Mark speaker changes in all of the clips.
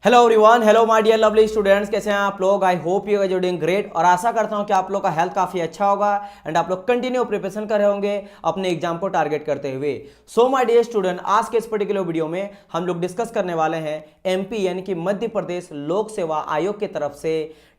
Speaker 1: Hello everyone, hello my dear lovely students, कैसे हैं आप लोग। I hope you are doing great और आशा करता हूं कि आप लोग का हेल्थ काफी अच्छा होगा एंड आप लोग कंटिन्यू प्रिपरेशन कर रहे होंगे अपने एग्जाम को टारगेट करते हुए। सो माय डियर स्टूडेंट, आज के इस पर्टिकुलर वीडियो में हम लोग डिस्कस करने वाले हैं एमपी यानी कि मध्य प्रदेश लोक सेवा आयोग की तरफ से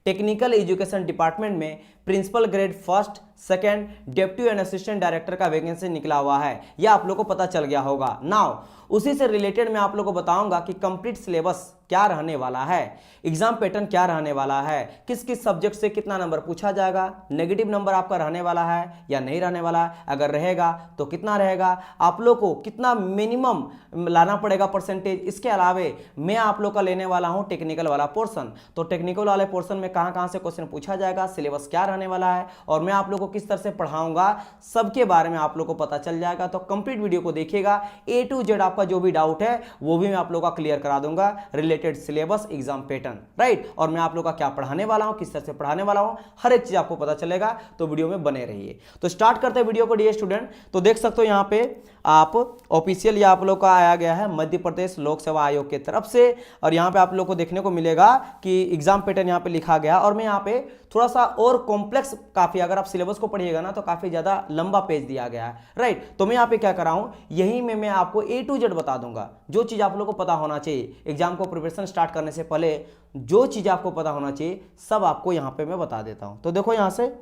Speaker 1: टेक्निकल एजुकेशन डिपार्टमेंट में principal grade first second deputy and assistant director का वैकेंसी निकला हुआ है। यह आप लोग को पता चल गया होगा। नाउ उसी से रिलेटेड मैं आप लोग को बताऊंगा कि कंप्लीट सिलेबस क्या रहने वाला है, एग्जाम पैटर्न क्या रहने वाला है, किस किस सब्जेक्ट से कितना नंबर पूछा जाएगा, नेगेटिव नंबर आपका रहने वाला है या नहीं रहने वाला है, अगर रहेगा तो कितना रहेगा, आप लोग को कितना मिनिमम लाना पड़ेगा परसेंटेज। इसके अलावे मैं आप लोग का लेने वाला हूं टेक्निकल वाला पोर्शन। तो टेक्निकल वाले पोर्शन में कहां कहां से क्वेश्चन पूछा जाएगा, सिलेबस क्या रहने वाला है और मैं आप लोग को किस तरह से पढ़ाऊंगा, सबके बारे में आप लोग को पता चल जाएगा। तो कंप्लीट वीडियो को देखिएगा, ए टू जेड आपका जो भी डाउट है वो भी मैं आप लोग का क्लियर करा दूंगा, related syllabus, exam pattern, right. और मैं आप लोग का क्या पढ़ाने वाला हूं, किस तरह से पढ़ाने वाला हूं, हर एक चीज आपको पता चलेगा। तो वीडियो में बने रहिए। तो स्टार्ट करते हैं वीडियो को डियर स्टूडेंट। तो देख सकते हो यहाँ पे आप ऑफिशियल आप लोग का आया गया है मध्य प्रदेश लोक सेवा आयोग की तरफ से, और यहाँ पे आप लोग को देखने को मिलेगा कि एग्जाम पैटर्न यहाँ पे लिखा गया। और मैं यहाँ पे थोड़ा सा और कॉम्प्लेक्स, काफी अगर आप सिलेबस को पढ़िएगा ना तो काफी ज्यादा लंबा पेज दिया गया है, राइट। तो मैं यहाँ पे क्या कर रहा हूं, यही में मैं आपको ए टू जेड बता दूंगा, जो चीज आप लोग को पता होना चाहिए एग्जाम को प्रिपरेशन स्टार्ट करने से पहले, जो चीज आपको पता होना चाहिए सब आपको यहाँ पे मैं बता देता हूं। तो देखो यहां से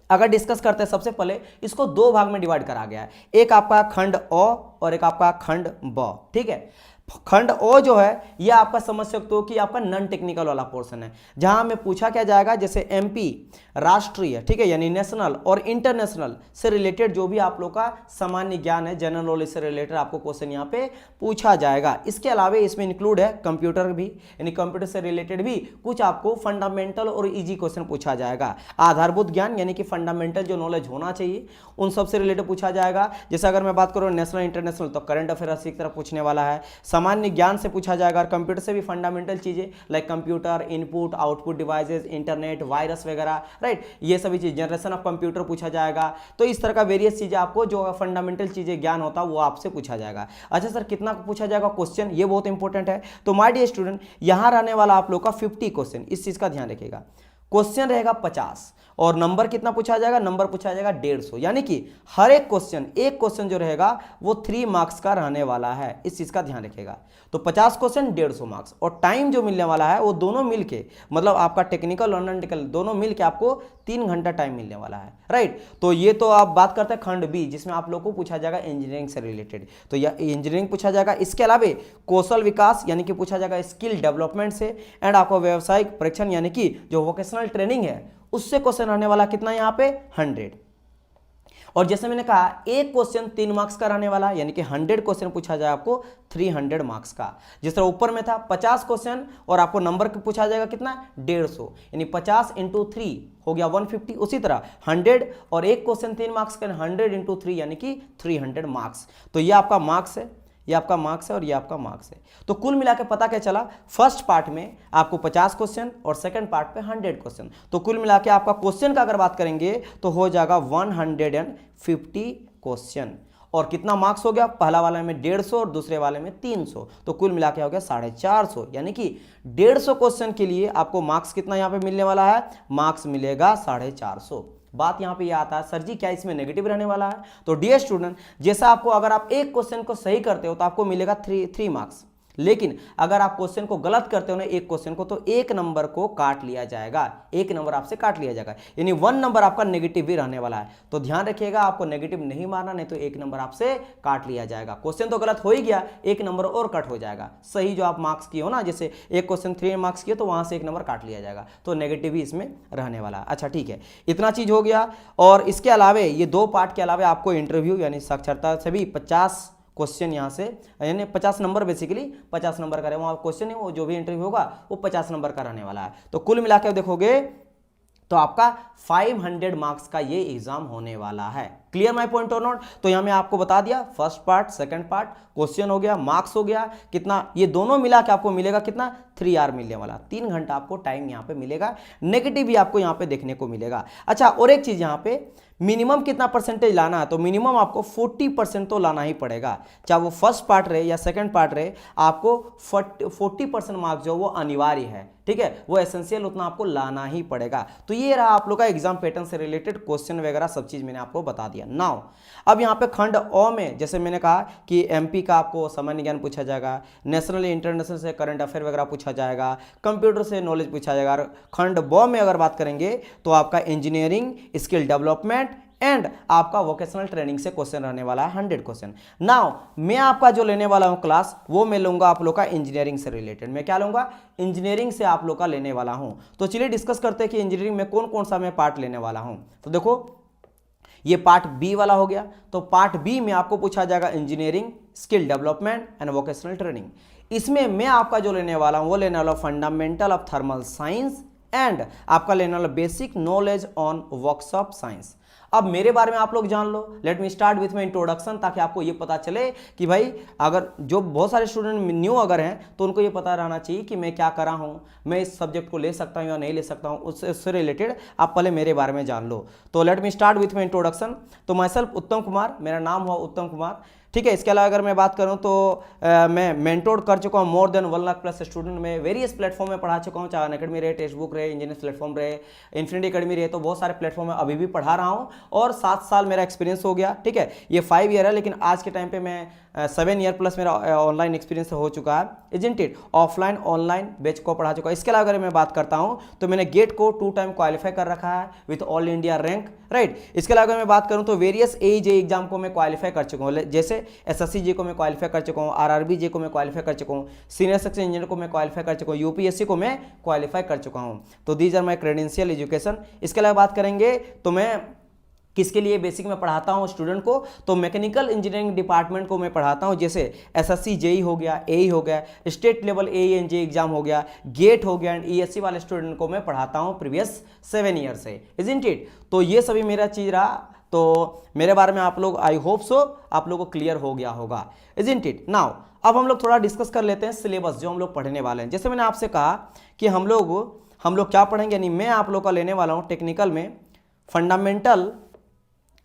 Speaker 1: अगर डिस्कस करते हैं, सबसे पहले इसको दो भाग में डिवाइड करा गया है, एक आपका खंड अ और एक आपका खंड ब, ठीक है। खंड ओ जो है यह आपका समझ सकते हो कि आपका नॉन टेक्निकल वाला पोर्शन है, जहां में पूछा क्या जाएगा, जैसे एमपी राष्ट्रीय, ठीक है, यानी नेशनल और इंटरनेशनल से रिलेटेड जो भी आप लोग का सामान्य ज्ञान है, जनरल नॉलेज से रिलेटेड आपको क्वेश्चन यहाँ पे पूछा जाएगा। इसके अलावा इसमें इंक्लूड है कंप्यूटर भी, यानी कंप्यूटर से रिलेटेड भी कुछ आपको फंडामेंटल और इजी क्वेश्चन पूछा जाएगा। आधारभूत ज्ञान यानी कि फंडामेंटल जो नॉलेज होना चाहिए उन सबसे रिलेटेड पूछा जाएगा। जैसे अगर मैं बात करूँ नेशनल इंटरनेशनल, तो करंट अफेयर्स की तरह पूछने वाला है। सामान्य ज्ञान से पूछा जाएगा, और कंप्यूटर से भी फंडामेंटल चीजें like computer, input output devices, internet, virus वगैरह, राइट, ये सभी चीज, जनरेशन ऑफ कंप्यूटर पूछा जाएगा। तो इस तरह का वेरियस चीजें आपको जो फंडामेंटल चीजें ज्ञान होता है वो आपसे पूछा जाएगा। अच्छा सर कितना पूछा जाएगा क्वेश्चन, ये बहुत इंपॉर्टेंट है। तो माय डियर स्टूडेंट, यहां रहने वाला आप लोग का 50 क्वेश्चन, इस चीज का ध्यान रखिएगा। क्वेश्चन रहेगा 50 और नंबर कितना पूछा जाएगा, नंबर पूछा जाएगा 150, यानी कि हर एक क्वेश्चन जो रहेगा वो 3 मार्क्स का रहने वाला है, इस चीज का ध्यान रखिएगा। तो 50 क्वेश्चन 150 मार्क्स, और टाइम जो मिलने वाला है वो दोनों मिलके, मतलब आपका टेक्निकल और नॉन टेक्निकल दोनों मिलके आपको 3 घंटा टाइम मिलने वाला है, राइट। तो ये तो आप बात करते हैं खंड बी, जिसमें आप लोग को पूछा जाएगा इंजीनियरिंग से रिलेटेड, तो यह इंजीनियरिंग पूछा जाएगा। इसके अलावा कौशल विकास यानी कि पूछा जाएगा स्किल डेवलपमेंट से, एंड आपको व्यावसायिक परीक्षण यानी कि जो वोकेशनल ट्रेनिंग है उससे क्वेश्चन रहने वाला कितना यहाँ पे 100। और जैसे मैंने कहा एक क्वेश्चन 3 मार्क्स का रहने वाला, यानी कि 100 क्वेश्चन पूछा जाए आपको 300 मार्क्स का। जिस तरह ऊपर में था 50 क्वेश्चन और आपको नंबर पूछा जाएगा कितना 150, यानी 50 इंटू 3 हो गया 150। उसी तरह 100 और एक क्वेश्चन 3 मार्क्स का, 100 इंटू 3 यानी कि 300 मार्क्स। तो ये आपका मार्क्स है, ये आपका मार्क्स है और ये आपका मार्क्स है। तो कुल मिला के पता क्या चला, फर्स्ट पार्ट में आपको 50 क्वेश्चन और सेकंड पार्ट पे 100 क्वेश्चन। तो कुल मिला के आपका क्वेश्चन का अगर बात करेंगे तो हो जाएगा 150 क्वेश्चन। और कितना मार्क्स हो गया, पहला वाले में 150 और दूसरे वाले में 300, तो कुल मिला के हो गया 450, यानी कि 150 क्वेश्चन के लिए आपको मार्क्स कितना यहाँ पे मिलने वाला है, मार्क्स मिलेगा 450। बात यहां पे ये आता है, सर जी क्या इसमें नेगेटिव रहने वाला है। तो डियर स्टूडेंट, जैसा आपको अगर आप एक क्वेश्चन को सही करते हो तो आपको मिलेगा 3 मार्क्स, लेकिन अगर आप क्वेश्चन को गलत करते हो ना एक क्वेश्चन को, तो 1 नंबर को काट लिया जाएगा, 1 नंबर आपसे काट लिया जाएगा, यानी 1 नंबर आपका नेगेटिव भी रहने वाला है। तो ध्यान रखिएगा, आपको नेगेटिव नहीं मारना, नहीं तो 1 नंबर आपसे काट लिया जाएगा। क्वेश्चन तो गलत हो ही गया, 1 नंबर और कट हो जाएगा। सही जो आप मार्क्स किए हो ना, जैसे एक क्वेश्चन 3 मार्क्स किए तो वहां से 1 नंबर काट लिया जाएगा, तो नेगेटिव भी इसमें रहने वाला है। अच्छा ठीक है, इतना चीज हो गया। और इसके अलावा ये 2 पार्ट के अलावा आपको इंटरव्यू यानी साक्षरता से भी 50 क्वेश्चन यहाँ से, यानी 50 नंबर, बेसिकली 50 नंबर का वहाँ क्वेश्चन है, वो जो भी इंटरव्यू होगा वो 50 नंबर का रहने वाला है। तो कुल मिलाकर देखोगे तो आपका 500 मार्क्स का ये एग्जाम होने वाला है। क्लियर माय पॉइंट और नॉट? तो यहाँ मैं आपको बता दिया, first part, second part, question हो गया, मार्क्स हो गया, कितना ये दोनों मिला के आपको मिलेगा कितना 3 आवर मिलने वाला, 3 घंटा आपको टाइम यहाँ पे मिलेगा, नेगेटिव भी आपको यहाँ पे देखने को मिलेगा। अच्छा, और एक चीज यहाँ पे मिनिमम कितना परसेंटेज लाना है, तो मिनिमम आपको 40% तो लाना ही पड़ेगा, चाहे वो फर्स्ट पार्ट रहे या सेकंड पार्ट रहे, आपको 40% मार्क्स जो वो अनिवार्य है, ठीक है, वो एसेंशियल उतना आपको लाना ही पड़ेगा। तो ये रहा आप लोग का एग्जाम पैटर्न से रिलेटेड क्वेश्चन वगैरह सब चीज मैंने आपको बता दिया। नाउ अब यहाँ पे खंड अ में जैसे मैंने कहा कि एमपी का आपको सामान्य ज्ञान पूछा जाएगा, नेशनल इंटरनेशनल से करंट अफेयर वगैरह पूछा जाएगा, कंप्यूटर से नॉलेज पूछा जाएगा। खंड ब में अगर बात करेंगे तो आपका इंजीनियरिंग, स्किल डेवलपमेंट एंड आपका वोकेशनल ट्रेनिंग से क्वेश्चन रहने वाला है 100 क्वेश्चन। नाउ मैं आपका जो लेने वाला हूं क्लास, वो मैं लूंगा आप लोग का इंजीनियरिंग से रिलेटेड। मैं क्या लूंगा? इंजीनियरिंग से आप लोग का लेने वाला हूं। तो चलिए डिस्कस करते हैं कि इंजीनियरिंग में कौन कौन सा मैं पार्ट लेने वाला हूं। तो देखो, ये पार्ट बी वाला हो गया। तो पार्ट बी में आपको पूछा जाएगा engineering, skill development and vocational training. इसमें मैं आपका जो लेने वाला हूं वो लेने वाला fundamental of thermal science and आपका लेने वाला basic knowledge on workshop science. अब मेरे बारे में आप लोग जान लो, let me start with my introduction, ताकि आपको ये पता चले कि भाई अगर जो बहुत सारे स्टूडेंट न्यू अगर हैं तो उनको ये पता रहना चाहिए कि मैं क्या कर रहा हूँ, मैं इस सब्जेक्ट को ले सकता हूँ या नहीं ले सकता हूँ, उससे रिलेटेड आप पहले मेरे बारे में जान लो। तो late me start with my introduction. तो माई सेल्फ उत्तम कुमार, मेरा नाम हुआ उत्तम कुमार, ठीक है। इसके अलावा अगर मैं बात करूं तो मैं मेंटोर कर चुका हूं more than 1 lakh plus student में, वेरियस प्लेटफॉर्म में पढ़ा चुका हूं, चाहे अनअकैडमी रहे, टेक्स्ट बुक रहे, इंजीनियरिंग प्लेटफॉर्म रहे, इन्फिनिटी अकेडमी रहे, तो बहुत सारे प्लेटफॉर्म में अभी भी पढ़ा रहा हूं और 7 साल मेरा एक्सपीरियंस हो गया, ठीक है। ये 5 ईयर है, लेकिन आज के टाइम पे मैं 7 ईयर प्लस मेरा ऑनलाइन एक्सपीरियंस हो चुका है, isn't it. Offline online batch को पढ़ा चुका है। इसके अलावा अगर मैं बात करता हूं तो मैंने गेट को 2 टाइम क्वालिफाई कर रखा है with all India rank, right. इसके अलावा अगर मैं बात करूं तो वेरियस एजे एग्जाम को मैं क्वालिफाई कर चुका हूं, जैसे एसएससी जे को मैं क्वालिफाई कर चुका हूं, आरआरबी जे को मैं क्वालिफाई कर चुका हूं, सीनियर सेक्शन इंजीनियर को मैं क्वालिफाई कर चुका हूं, यूपीएससी को मैं क्वालिफाई कर चुका हूं। तो these are my credential education. इसके अलावा बात करेंगे तो मैं किसके लिए बेसिक में पढ़ाता हूं स्टूडेंट को, तो मैकेनिकल इंजीनियरिंग डिपार्टमेंट को मैं पढ़ाता हूं, जैसे एसएससी जेई हो गया, एई हो गया, स्टेट लेवल एएनजे एग्जाम हो गया, गेट हो गया एंड ईएससी वाले स्टूडेंट को मैं पढ़ाता हूं प्रीवियस 7 ईयर से, इजंट इट। तो ये सभी मेरा चीज रहा। तो मेरे बारे में आप लोग आई होप सो आप लोगों को क्लियर हो गया होगा, इजंट इट। नाउ अब हम लोग थोड़ा डिस्कस कर लेते हैं सिलेबस जो हम लोग पढ़ने वाले हैं। जैसे मैंने आपसे कहा कि हम लोग क्या पढ़ेंगे, यानी मैं आप लोग का लेने वाला हूँ टेक्निकल में फंडामेंटल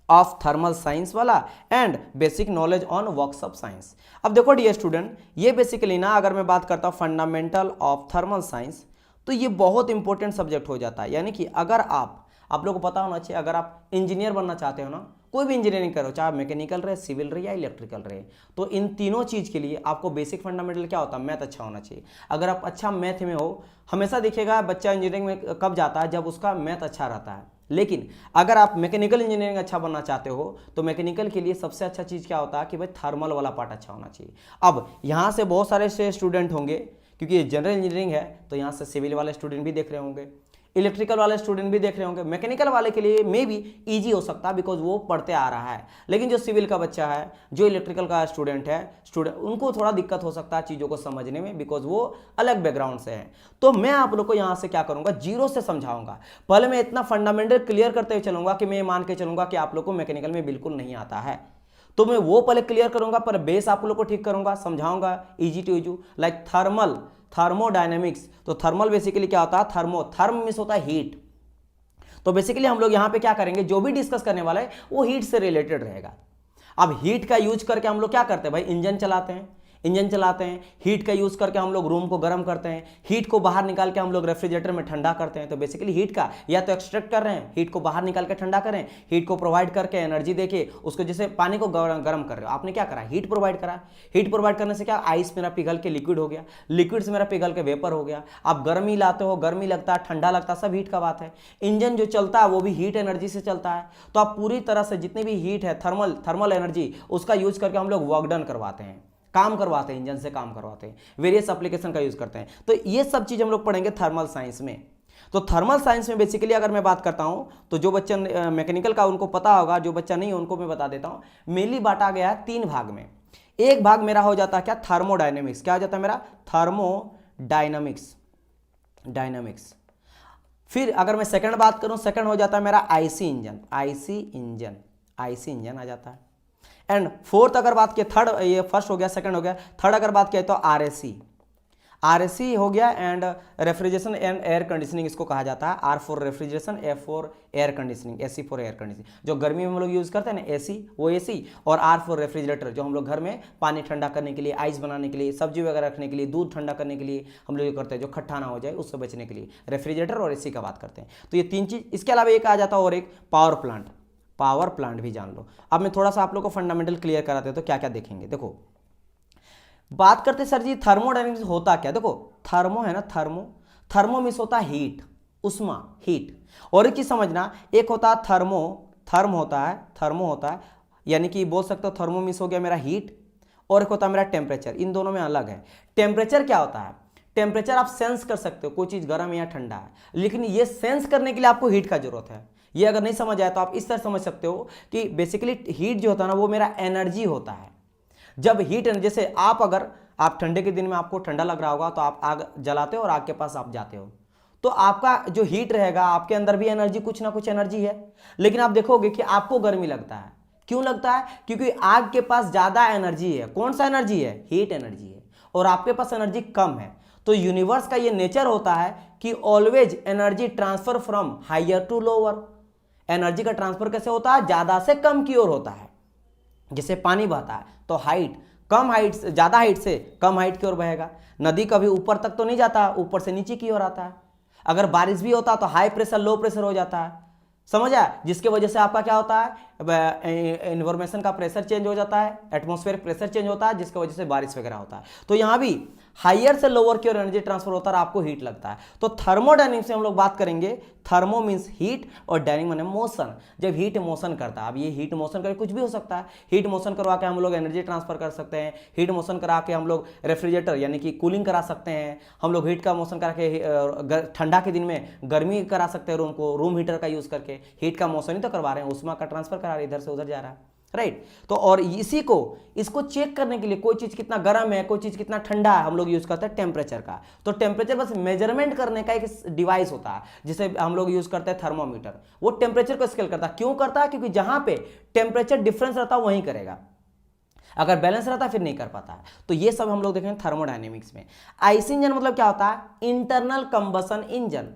Speaker 1: ऑफ थर्मल साइंस वाला and basic knowledge on workshop science. अब देखो डियर स्टूडेंट, ये बेसिकली ना अगर मैं बात करता हूँ फंडामेंटल ऑफ थर्मल साइंस, तो ये बहुत इंपॉर्टेंट सब्जेक्ट हो जाता है। यानी कि अगर आप लोगों को पता होना चाहिए, अगर आप इंजीनियर बनना चाहते हो ना, कोई भी इंजीनियरिंग करो, चाहे मैकेनिकल रहे, सिविल रहे या इलेक्ट्रिकल रहे, तो इन तीनों चीज़ के लिए आपको बेसिक फंडामेंटल क्या होता है, मैथ अच्छा होना चाहिए। अगर आप अच्छा मैथ में हो, हमेशा देखिएगा बच्चा इंजीनियरिंग में कब जाता है, जब उसका मैथ अच्छा रहता है। लेकिन अगर आप मैकेनिकल इंजीनियरिंग अच्छा बनना चाहते हो तो मैकेनिकल के लिए सबसे अच्छा चीज़ क्या होता है कि भाई थर्मल वाला पार्ट अच्छा होना चाहिए। अब यहाँ से बहुत सारे से स्टूडेंट होंगे, क्योंकि ये जनरल इंजीनियरिंग है, तो यहाँ से सिविल वाले स्टूडेंट भी देख रहे होंगे, इलेक्ट्रिकल वाले स्टूडेंट भी देख रहे होंगे। मैकेनिकल वाले के लिए मे भी ईजी हो सकता है बिकॉज वो पढ़ते आ रहा है, लेकिन जो सिविल का बच्चा है, जो इलेक्ट्रिकल का स्टूडेंट है, उनको थोड़ा दिक्कत हो सकता है चीज़ों को समझने में, बिकॉज वो अलग बैकग्राउंड से हैं। तो मैं आप लोग को यहाँ से क्या करूँगा, जीरो से समझाऊंगा। पहले मैं इतना फंडामेंटल क्लियर करते हुए चलूंगा कि मैं मान के चलूंगा कि आप लोग को मैकेनिकल में बिल्कुल नहीं आता है, तो मैं वो पहले क्लियर करूंगा, पर बेस आप लोग को ठीक करूंगा, समझाऊंगा इजी टू इजू। लाइक थर्मोडायनेमिक्स, तो थर्मल बेसिकली क्या होता है, थर्म मींस होता है हीट। तो बेसिकली हम लोग यहां पे क्या करेंगे, जो भी डिस्कस करने वाला है वो हीट से रिलेटेड रहेगा। अब हीट का यूज करके हम लोग क्या करते हैं भाई, इंजन चलाते हैं, हीट का यूज करके हम लोग रूम को गर्म करते हैं, हीट को बाहर निकाल के हम लोग रेफ्रिजरेटर में ठंडा करते हैं। तो बेसिकली हीट का या तो एक्सट्रैक्ट कर रहे हैं, हीट को बाहर निकाल के ठंडा करें, हीट को प्रोवाइड करके एनर्जी देके उसको, जैसे पानी को गर्म कर रहे हो, आपने क्या करा, हीट प्रोवाइड करा। हीट प्रोवाइड करने से क्या, आइस मेरा पिघल के लिक्विड हो गया, लिक्विड से मेरा पिघल के वेपर हो गया। आप गर्मी लाते हो, गर्मी लगता है, ठंडा लगता है, सब हीट का बात है। इंजन जो चलता है वो भी हीट एनर्जी से चलता है। तो आप पूरी तरह से जितनी भी हीट है, थर्मल एनर्जी, उसका यूज करके हम लोग वर्क डन करवाते हैं, काम करवाते हैं, इंजन से काम करवाते हैं, वेरियस एप्लीकेशन का यूज करते हैं। तो ये सब चीज हम लोग पढ़ेंगे थर्मल साइंस में। तो थर्मल साइंस में बेसिकली अगर मैं बात करता हूं तो जो बच्चा मैकेनिकल का उनको पता होगा, जो बच्चा नहीं है उनको मैं बता देता हूं। मेनली बांटा गया है 3 भाग में। एक भाग मेरा हो जाता है क्या, थर्मोडायनेमिक्स। क्या हो जाता है मेरा, थर्मोडायनेमिक्स। फिर अगर मैं सेकंड बात करूं, सेकंड हो जाता है मेरा आईसी इंजन। आईसी इंजन आ जाता है। एंड फोर्थ अगर बात किया, थर्ड, ये फर्स्ट हो गया, सेकंड हो गया, थर्ड अगर बात किया तो आरएसी, आरएसी हो गया। And refrigeration and air conditioning इसको कहा जाता है। R for refrigeration, A for air conditioning, AC for air conditioning. जो गर्मी में हम लोग यूज़ करते हैं ना एसी, वो एसी। और आर फॉर रेफ्रिजरेटर, जो हम लोग घर में पानी ठंडा करने के लिए, आइस बनाने के लिए, सब्जी वगैरह रखने के लिए, दूध ठंडा करने के लिए हम लोग ये करते हैं, जो खट्टा ना हो जाए उससे बचने के लिए रेफ्रिजरेटर और एसी का बात करते हैं। तो ये तीन चीज़, इसके अलावा एक आ जाता है और एक पावर प्लांट, पावर प्लांट भी जान लो। अब मैं थोड़ा सा आप लोग को फंडामेंटल क्लियर कराते हैं तो क्या क्या देखेंगे। देखो बात करते सर जी थर्मोडायनेमिक्स होता क्या। देखो थर्मो है ना, थर्मो, थर्मो मीन्स होता है हीट, उष्मा, हीट। और एक चीज समझना, एक होता है थर्मो, थर्म होता है, थर्मो होता है, यानी कि बोल सकते हो थर्मो मीन्स हो गया मेरा हीट, और एक होता है मेरा टेम्परेचर। इन दोनों में अलग है। टेम्परेचर क्या होता है, टेम्परेचर आप सेंस कर सकते हो कोई चीज गर्म या ठंडा है, लेकिन ये सेंस करने के लिए आपको हीट का जरूरत है। ये अगर नहीं समझ आया तो आप इस तरह समझ सकते हो कि बेसिकली हीट जो होता है ना वो मेरा एनर्जी होता है। जब हीट, जैसे आप अगर आप ठंडे के दिन में आपको ठंडा लग रहा होगा तो आप आग जलाते हो और आग के पास आप जाते हो, तो आपका जो हीट रहेगा, आपके अंदर भी एनर्जी, कुछ ना कुछ एनर्जी है। लेकिन आप देखोगे कि आपको गर्मी लगता है। क्यों लगता है? क्योंकि आग के पास ज्यादा एनर्जी है। कौन सा एनर्जी है? हीट एनर्जी है, और आपके पास एनर्जी कम है। तो यूनिवर्स का ये नेचर होता है कि always energy transfer from higher to lower. Energy का ट्रांसफर कैसे होता है? ज्यादा से कम की ओर होता है। जैसे पानी बहता है तो हाइट, कम हाइट से ज्यादा हाइट से कम हाइट की ओर बहेगा। नदी कभी ऊपर तक तो नहीं जाता, ऊपर से नीचे की ओर आता है। अगर बारिश भी होता तो हाई प्रेशर लो प्रेशर हो जाता है, समझ आया? जिसकी वजह से आपका क्या होता है, इन्फॉर्मेशन का प्रेशर चेंज हो जाता है, एटमॉस्फेयर प्रेशर चेंज होता है, जिसकी वजह से बारिश वगैरह होता है। तो यहां भी हायर से लोअर की ओर एनर्जी ट्रांसफर होता है और आपको हीट लगता है। तो थर्मोडायनेमिक्स में हम लोग बात करेंगे, थर्मो मींस हीट और डायनेमिक माने मोशन। जब हीट मोशन करता है, अब ये हीट मोशन करके कुछ भी हो सकता है। हीट मोशन करवा के हम लोग एनर्जी ट्रांसफर कर सकते हैं। हीट मोशन करा के हम लोग रेफ्रिजरेटर यानी कि कूलिंग करा सकते हैं। हम लोग हीट का मोशन करा के ठंडा के दिन में गर्मी करा सकते हैं रूम को, रूम हीटर का यूज करके। हीट का मोशन ही तो करवा रहे हैं, उष्मा का ट्रांसफर करा रहे हैं, इधर से उधर जा रहा है, राइट। तो और इसी को, इसको चेक करने के लिए कोई चीज कितना गर्म है, कोई चीज कितना ठंडा है, हम लोग यूज करते हैं टेम्परेचर का। तो टेम्परेचर बस मेजरमेंट करने का एक डिवाइस होता है जिसे हम लोग यूज करते हैं थर्मोमीटर। वो टेम्परेचर को स्केल करता है। क्यों करता है? क्योंकि जहां पे टेम्परेचर डिफरेंस रहता है वहीं करेगा, अगर बैलेंस रहता है फिर नहीं कर पाता है। तो ये सब हम लोग देखेंगे थर्मोडायनेमिक्स में। आईसी इंजन मतलब क्या होता है? Internal combustion engine.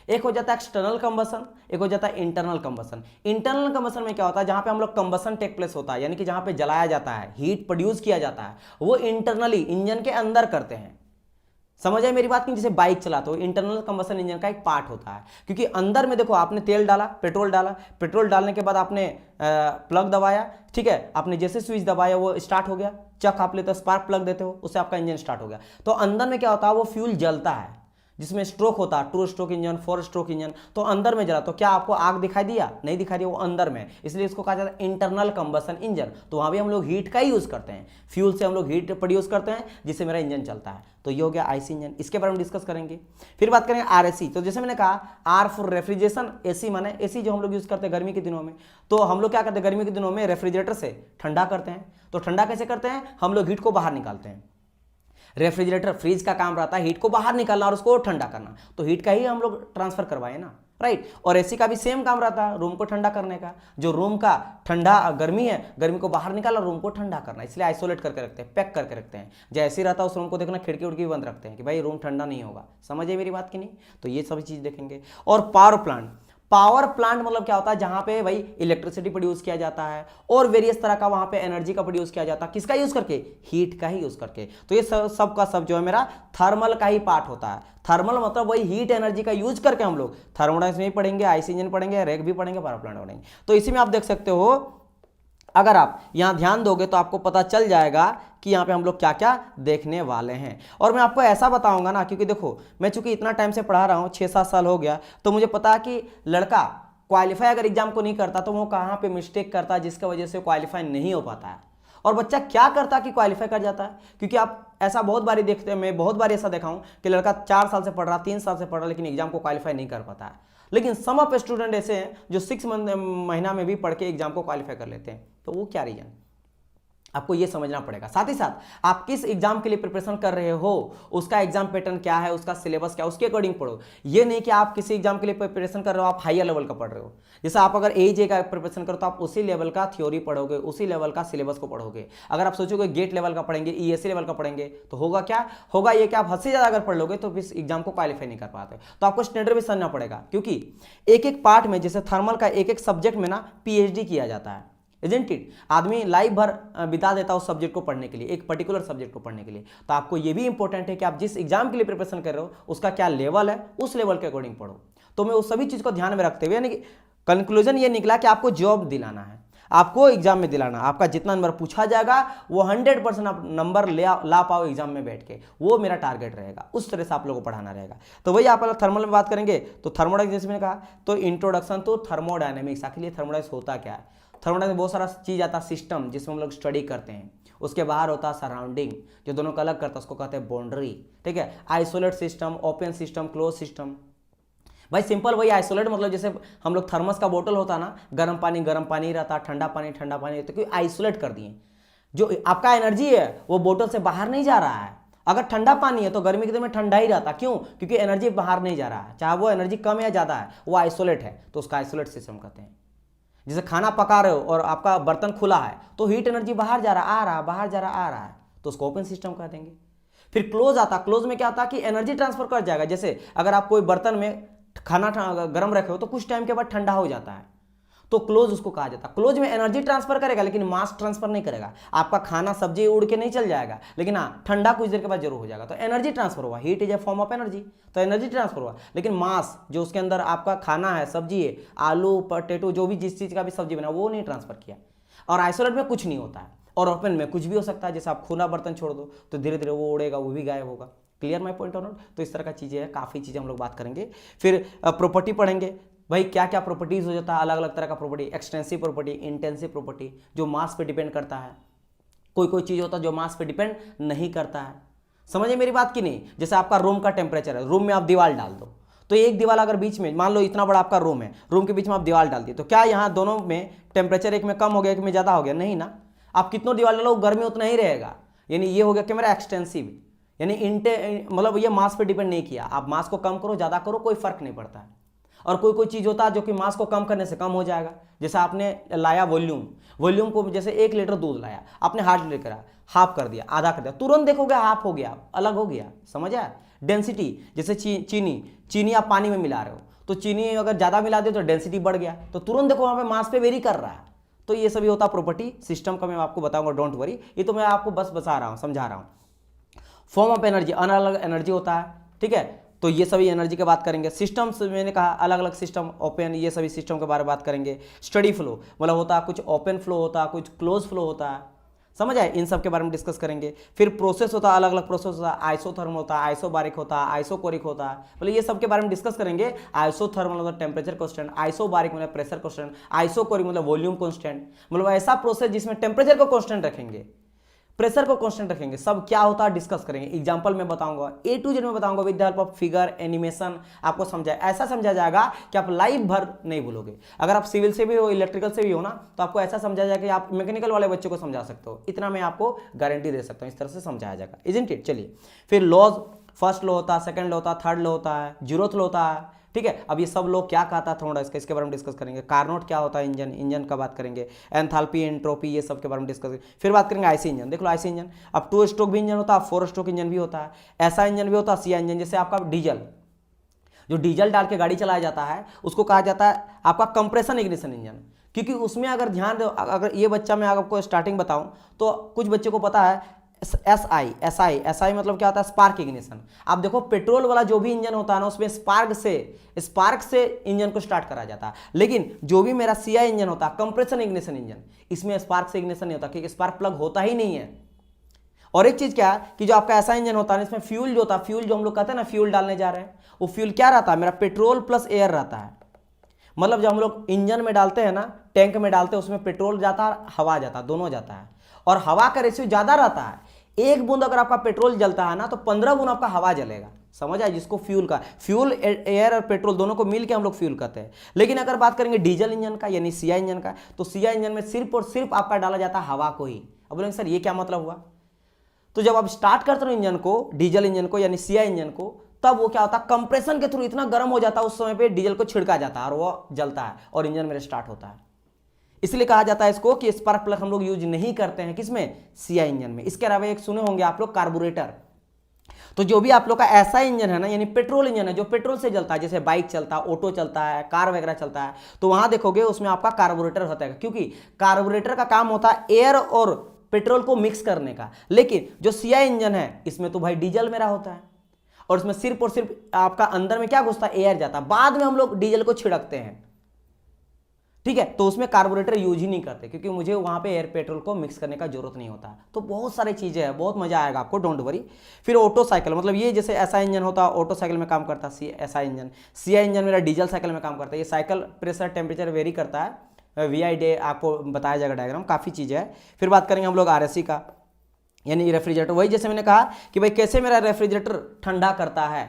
Speaker 1: एक हो जाता है एक्सटर्नल कंबसन, एक हो जाता है इंटरनल कंबसन। इंटरनल कंबसन में क्या होता है? जहां पे हम लोग कंबसन टेक प्लेस होता है, यानी कि जहां पे जलाया जाता है, हीट प्रोड्यूस किया जाता है, वो इंटरनली इंजन के अंदर करते हैं। समझ आए मेरी बात? की जैसे बाइक चलाते हो, इंटरनल कंबसन इंजन का एक पार्ट होता है, क्योंकि अंदर में देखो आपने तेल डाला, पेट्रोल डाला, पेट्रोल डालने के बाद आपने प्लग दबाया, ठीक है, आपने जैसे स्विच दबाया वो स्टार्ट हो गया। चक आप लेते हो, स्पार्क प्लग देते हो, उससे आपका इंजन स्टार्ट हो गया। तो अंदर में क्या होता है? वो फ्यूल जलता है, जिसमें स्ट्रोक होता है, 2 स्ट्रोक इंजन, 4 स्ट्रोक इंजन। तो अंदर में जला, तो क्या आपको आग दिखाई दिया? नहीं दिखाई दिया, वो अंदर में, इसलिए इसको कहा जाता है इंटरनल कंबसन इंजन। तो वहां भी हम लोग हीट का ही यूज करते हैं, फ्यूल से हम लोग हीट प्रोड्यूस करते हैं जिससे मेरा इंजन चलता है। तो ये हो गया आईसी इंजन, इसके बारे में डिस्कस करेंगे। फिर बात करेंगे आरएसी। तो जैसे मैंने कहा आर फॉर रेफ्रिजरेशन, एसी माने एसी जो हम लोग यूज करते हैं गर्मी के दिनों में। तो हम लोग क्या करते हैं गर्मी के दिनों में? रेफ्रिजरेटर से ठंडा करते हैं। तो ठंडा कैसे करते हैं? हम लोग हीट को बाहर निकालते हैं। रेफ्रिजरेटर, फ्रिज का काम रहता है हीट को बाहर निकालना और उसको ठंडा करना, तो हीट का ही हम लोग ट्रांसफर करवाए ना, राइट। और एसी का भी सेम काम रहता है, रूम को ठंडा करने का। जो रूम का ठंडा गर्मी है, गर्मी को बाहर निकाला, रूम को ठंडा करना, इसलिए आइसोलेट करके रखते हैं, पैक करके रखते हैं। जैसे ही रहता है उस रूम को देखना खिड़की उड़की बंद रखते हैं कि भाई रूम ठंडा नहीं होगा। समझिए मेरी बात की नहीं? तो ये सभी चीज देखेंगे। और पावर प्लांट, पावर प्लांट मतलब क्या होता है? जहां पे भाई इलेक्ट्रिसिटी प्रोड्यूस किया जाता है और वेरियस तरह का वहां पे एनर्जी का प्रोड्यूस किया जाता है। किसका यूज करके? हीट का ही यूज करके। तो ये सब का सब जो है मेरा थर्मल का ही पार्ट होता है। थर्मल मतलब वही हीट एनर्जी का यूज करके हम लोग थर्मोडायनेमिक्स में भी पढ़ेंगे, आईसी इंजन पढ़ेंगे, रेग भी पढ़ेंगे, पावर प्लांट पढ़ेंगे। तो इसी में आप देख सकते हो, अगर आप यहां ध्यान दोगे तो आपको पता चल जाएगा कि यहां पे हम लोग क्या क्या देखने वाले हैं। और मैं आपको ऐसा बताऊंगा ना, क्योंकि देखो मैं चूंकि इतना टाइम से पढ़ा रहा हूं, 6-7 साल हो गया, तो मुझे पता है कि लड़का क्वालिफाई अगर एग्जाम को नहीं करता तो वो कहां पे मिस्टेक करता है, जिसकी वजह से क्वालिफाई नहीं हो पाता है। और बच्चा क्या करता कि क्वालिफाई कर जाता है? क्योंकि आप ऐसा बहुत बारी देखते हैं, मैं बहुत बार ऐसा देखा हूं कि लड़का 4 साल से पढ़ रहा, 3 साल से पढ़ रहा, लेकिन एग्जाम को क्वालिफाई नहीं कर पाता है। लेकिन सम ऑफ स्टूडेंट ऐसे हैं जो 6 महीना में भी पढ़ के एग्जाम को क्वालिफाई कर लेते हैं। तो वो क्या रीजन? आपको ये समझना पड़ेगा। साथ ही साथ आप किस एग्जाम के लिए प्रिपरेशन कर रहे हो, उसका एग्जाम पैटर्न क्या है, उसका सिलेबस क्या है, उसके अकॉर्डिंग पढ़ो। ये नहीं कि आप किसी एग्जाम के लिए प्रिपरेशन कर रहे हो, आप हायर लेवल का पढ़ रहे हो। जैसे आप अगर एजे का प्रिपरेशन करो तो आप उसी लेवल का थ्योरी पढ़ोगे, उसी लेवल का सिलेबस को पढ़ोगे। अगर आप सोचोगे गेट लेवल का पढ़ेंगे, ईएससी लेवल का पढ़ेंगे, तो होगा क्या, होगा ये कि आप हद से ज्यादा अगर पढ़ लोगे तो इस एग्जाम को क्वालिफाई नहीं कर पाते। तो आपको स्टैंडर्ड भी समझना पड़ेगा, क्योंकि एक एक पार्ट में, जैसे थर्मल का एक एक सब्जेक्ट में ना पीएचडी किया जाता है, इजंट इट। आदमी लाइफ भर बिता देता है उस सब्जेक्ट को पढ़ने के लिए, एक पर्टिकुलर सब्जेक्ट को पढ़ने के लिए। तो आपको ये भी इंपॉर्टेंट है कि आप जिस एग्जाम के लिए प्रिपरेशन कर रहे हो उसका क्या लेवल है, उस लेवल के अकॉर्डिंग पढ़ो। तो मैं उस सभी चीज को ध्यान में रखते हुए, यानी कि कंक्लूजन ये निकला कि आपको जॉब दिलाना है, आपको एग्जाम में दिलाना। आपका जितना नंबर पूछा जाएगा वो 100% आप नंबर ला पाओ एग्जाम में बैठ के, वो मेरा टारगेट रहेगा। उस तरह से आप लोगों को पढ़ाना रहेगा। तो वही आप थर्मल में बात करेंगे तो थर्मोडायनेमिक्स, जैसे मैंने कहा, तो इंट्रोडक्शन टू थर्मोडायनेमिक्स। आखिर थर्मोडायनेमिक्स होता क्या है? थर्मोडायनेमिक्स में बहुत सारा चीज आता है, सिस्टम जिसमें हम लोग स्टडी करते हैं। उसके बाहर होता है सराउंडिंग, जो दोनों को अलग करता है, उसको कहते हैं बाउंड्री। ठीक है, isolate system, open system, close system. भाई सिंपल वही आइसोलेट मतलब जैसे हम लोग थर्मस का बोतल होता है ना, गर्म पानी रहता, ठंडा पानी रहता, क्योंकि आइसोलेट कर दिए। जो आपका एनर्जी है वो बोतल से बाहर नहीं जा रहा है। अगर ठंडा पानी है तो गर्मी के दिन में ठंडा ही रहता, क्यों? क्योंकि एनर्जी बाहर नहीं जा रहा है, चाहे वो एनर्जी कम या ज्यादा है, वो आइसोलेट है, तो उसका आइसोलेट सिस्टम कहते हैं। जैसे खाना पका रहे हो और आपका बर्तन खुला है तो हीट एनर्जी बाहर जा रहा आ रहा, बाहर जा रहा आ रहा है, तो उसको ओपन सिस्टम कह देंगे। फिर क्लोज आता, क्लोज में क्या आता कि एनर्जी ट्रांसफर कर जाएगा। जैसे अगर आप कोई बर्तन में खाना गर्म रखे हो तो कुछ टाइम के बाद ठंडा हो जाता है, तो क्लोज उसको कहा जाता है। क्लोज में एनर्जी ट्रांसफर करेगा लेकिन मास ट्रांसफर नहीं करेगा। आपका खाना सब्जी उड़ के नहीं चल जाएगा, लेकिन हाँ ठंडा कुछ देर के बाद जरूर हो जाएगा, तो एनर्जी ट्रांसफर हुआ। Heat is a form of energy, तो एनर्जी ट्रांसफर हुआ। लेकिन मास जो उसके अंदर आपका खाना है, सब्जी है, आलू पटेटो, जो भी जिस चीज का भी सब्जी बना, वो नहीं ट्रांसफर किया। और आइसोलेट में कुछ नहीं होता है, और ओपन में कुछ भी हो सकता है। जैसे आप खुला बर्तन छोड़ दो तो धीरे धीरे वो उड़ेगा, वो भी गायब होगा। क्लियर माई पॉइंट और नोट? तो इस तरह का चीजें हैं, काफी चीजें हम लोग बात करेंगे। फिर प्रॉपर्टी पढ़ेंगे, भाई क्या क्या प्रॉपर्टीज हो जाता है, अलग अलग तरह का property, extensive property, intensive property, जो मास पे डिपेंड करता है। कोई कोई चीज होता है जो मास पे डिपेंड नहीं करता है। समझे मेरी बात की नहीं? जैसे आपका रूम का टेम्परेचर है, रूम में आप दीवार डाल दो, तो एक दीवार अगर बीच में, मान लो इतना बड़ा आपका रूम है, रूम के बीच में आप दीवार डाल दी, तो क्या यहाँ दोनों में टेम्परेचर एक में कम हो गया, एक में ज्यादा हो गया? नहीं ना। आप कितनों दीवार डालो गर्मी उतना ही रहेगा। यानी ये हो गया कि मेरा एक्सटेंसिव, यानी मतलब ये मास पे डिपेंड नहीं किया। आप मास को कम करो ज्यादा करो कोई फर्क नहीं पड़ता है। और कोई कोई चीज होता है जो कि मास को कम करने से कम हो जाएगा। जैसे आपने लाया वॉल्यूम, वॉल्यूम को जैसे 1 लीटर दूध लाया, आपने हाफ लीटर करा, हाफ कर दिया, आधा कर दिया, तुरंत देखोगे हाफ हो गया, अलग हो गया। समझ आया? डेंसिटी, जैसे चीनी आप पानी में मिला रहे हो, तो चीनी अगर ज्यादा मिला दे तो डेंसिटी बढ़ गया, तो तुरंत देखो वहां पे मास पे वेरी कर रहा है। तो ये सभी होता प्रॉपर्टी सिस्टम का, मैं आपको बताऊंगा, डोंट वरी। ये तो मैं आपको बस बता रहा हूं, समझा रहा हूं। फॉर्म ऑफ एनर्जी, अलग अलग एनर्जी होता है। ठीक है, तो ये सभी एनर्जी की बात करेंगे। सिस्टम्स मैंने कहा अलग अलग सिस्टम, ओपन, ये सभी सिस्टम के बारे में बात करेंगे। स्टडी फ्लो मतलब होता है कुछ ओपन फ्लो होता है, कुछ क्लोज फ्लो होता है। समझ आए? इन सब के बारे में डिस्कस करेंगे। फिर प्रोसेस होता है, अलग अलग प्रोसेस होता है, आइसोथर्मल होता है, आइसोबारिक होता है, आइसोकोरिक होता है, मतलब ये सब के बारे में डिस्कस करेंगे। आइसोथर्मल मतलब टेम्परेचर कांस्टेंट, आइसोबारिक मतलब प्रेशर कांस्टेंट, आइसोकोरिक मतलब वॉल्यूम कांस्टेंट, मतलब ऐसा प्रोसेस जिसमें टेम्परेचर को कांस्टेंट रखेंगे, प्रेशर को कांस्टेंट रखेंगे। सब क्या होता है डिस्कस करेंगे, एग्जांपल में बताऊंगा, ए टू जेड में बताऊंगा, with the help of figure, animation आपको समझाए, ऐसा समझा जाएगा कि आप लाइफ भर नहीं भूलोगे। अगर आप सिविल से भी हो, इलेक्ट्रिकल से भी हो ना, तो आपको ऐसा समझा जाएगा कि आप मैकेनिकल वाले बच्चों को समझा सकते हो। इतना मैं आपको गारंटी दे सकता हूँ, इस तरह से समझाया जाएगा, इजंट इट? चलिए, फिर लॉज, फर्स्ट लॉ होता है, सेकंड लॉ होता है, थर्ड लॉ होता है, जीरोथ लॉ होता है। ठीक है, अब ये सब लोग क्या कहता है थोड़ा इसके बारे में डिस्कस करेंगे। कार्नोट क्या होता है, इंजन का बात करेंगे, एंथैल्पी, एंट्रोपी, ये सब के बारे में डिस्कस करेंगे। फिर बात करेंगे आईसी इंजन। देख लो आईसी इंजन, अब 2 स्ट्रोक भी इंजन होता है, 4 स्ट्रोक इंजन भी होता है, ऐसा इंजन भी होता है, सीआई इंजन। जैसे आपका डीजल, जो डीजल डाल के गाड़ी चलाया जाता है उसको कहा जाता है आपका कंप्रेशन इग्निशन इंजन, क्योंकि उसमें अगर ध्यान दो, अगर ये बच्चा मैं आपको स्टार्टिंग बताऊं तो कुछ बच्चों को पता है एसआई मतलब क्या होता है, स्पार्क इग्निशन। आप देखो पेट्रोल वाला जो भी इंजन होता है ना, उसमें स्पार्क से इंजन को स्टार्ट करा जाता है। लेकिन जो भी मेरा सीआई इंजन होता है, कंप्रेशन इग्निशन इंजन, इसमें स्पार्क से इग्निशन नहीं होता, क्योंकि स्पार्क प्लग होता ही नहीं है। और एक चीज क्या है कि जो आपका ऐसा इंजन होता है, इसमें फ्यूल जो होता है, फ्यूल जो हम लोग कहते हैं ना, फ्यूल डालने जा रहे हैं, वो फ्यूल क्या रहता है, मेरा पेट्रोल प्लस एयर रहता है। मतलब जब हम लोग इंजन में डालते हैं ना, टैंक में डालते हैं, उसमें पेट्रोल जाता है, हवा जाता है, दोनों जाता है, और हवा का रेशियो ज्यादा रहता है। एक बूंद अगर आपका पेट्रोल जलता है ना, तो 15 गुना आपका हवा जलेगा। समझ आए? जिसको फ्यूल एयर और पेट्रोल दोनों को मिलकर हम लोग फ्यूल कहते हैं। लेकिन अगर बात करेंगे डीजल इंजन का यानी सीआई इंजन का, तो सीआई इंजन में सिर्फ और सिर्फ आपका डाला जाता है हवा को ही, अब बोलेंगे सर ये क्या मतलब हुआ? तो जब आप स्टार्ट करते हो इंजन को, डीजल इंजन को यानी सीआई इंजन को, तब वो क्या होता है, कंप्रेशन के थ्रू इतना गर्म हो जाता है, उस समय पे डीजल को छिड़का जाता है और वो जलता है और इंजन मेरे स्टार्ट होता है। इसलिए कहा जाता है इसको कि स्पार्क प्लग हम लोग यूज नहीं करते हैं, किसमें? सीआई इंजन में। इसके अलावा एक सुने होंगे आप लोग कार्बोरेटर। तो जो भी आप लोग का ऐसा इंजन है ना, यानी पेट्रोल इंजन है जो पेट्रोल से चलता है, जैसे बाइक चलता है, ऑटो चलता है, कार वगैरह चलता है, तो वहां देखोगे उसमें आपका कार्बोरेटर होता है, क्योंकि कार्बोरेटर का काम होता है एयर और पेट्रोल को मिक्स करने का। लेकिन जो सीआई इंजन है इसमें तो भाई डीजल मेरा होता है और इसमें सिर्फ और सिर्फ आपका अंदर में क्या घुसता है? एयर जाता है। बाद में हम लोग डीजल को छिड़कते हैं, ठीक है। तो उसमें कार्बोरेटर यूज ही नहीं करते, क्योंकि मुझे वहां पे एयर पेट्रोल को मिक्स करने का जरूरत नहीं होता। तो बहुत सारी चीजें हैं, बहुत मजा आएगा आपको, डोंट वरी। फिर ऑटो साइकिल, मतलब ये जैसे ऐसा इंजन होता है ऑटो साइकिल में काम करता है ऐसा इंजन। सीआई इंजन मेरा डीजल साइकिल में काम करता है। ये साइकिल प्रेशर टेम्परेचर वेरी करता है, VI आपको बताया जाएगा डायग्राम, काफी चीजें है। फिर बात करेंगे हम लोग RAC का, यानी रेफ्रिजरेटर। वही जैसे मैंने कहा कि भाई कैसे मेरा रेफ्रिजरेटर ठंडा करता है,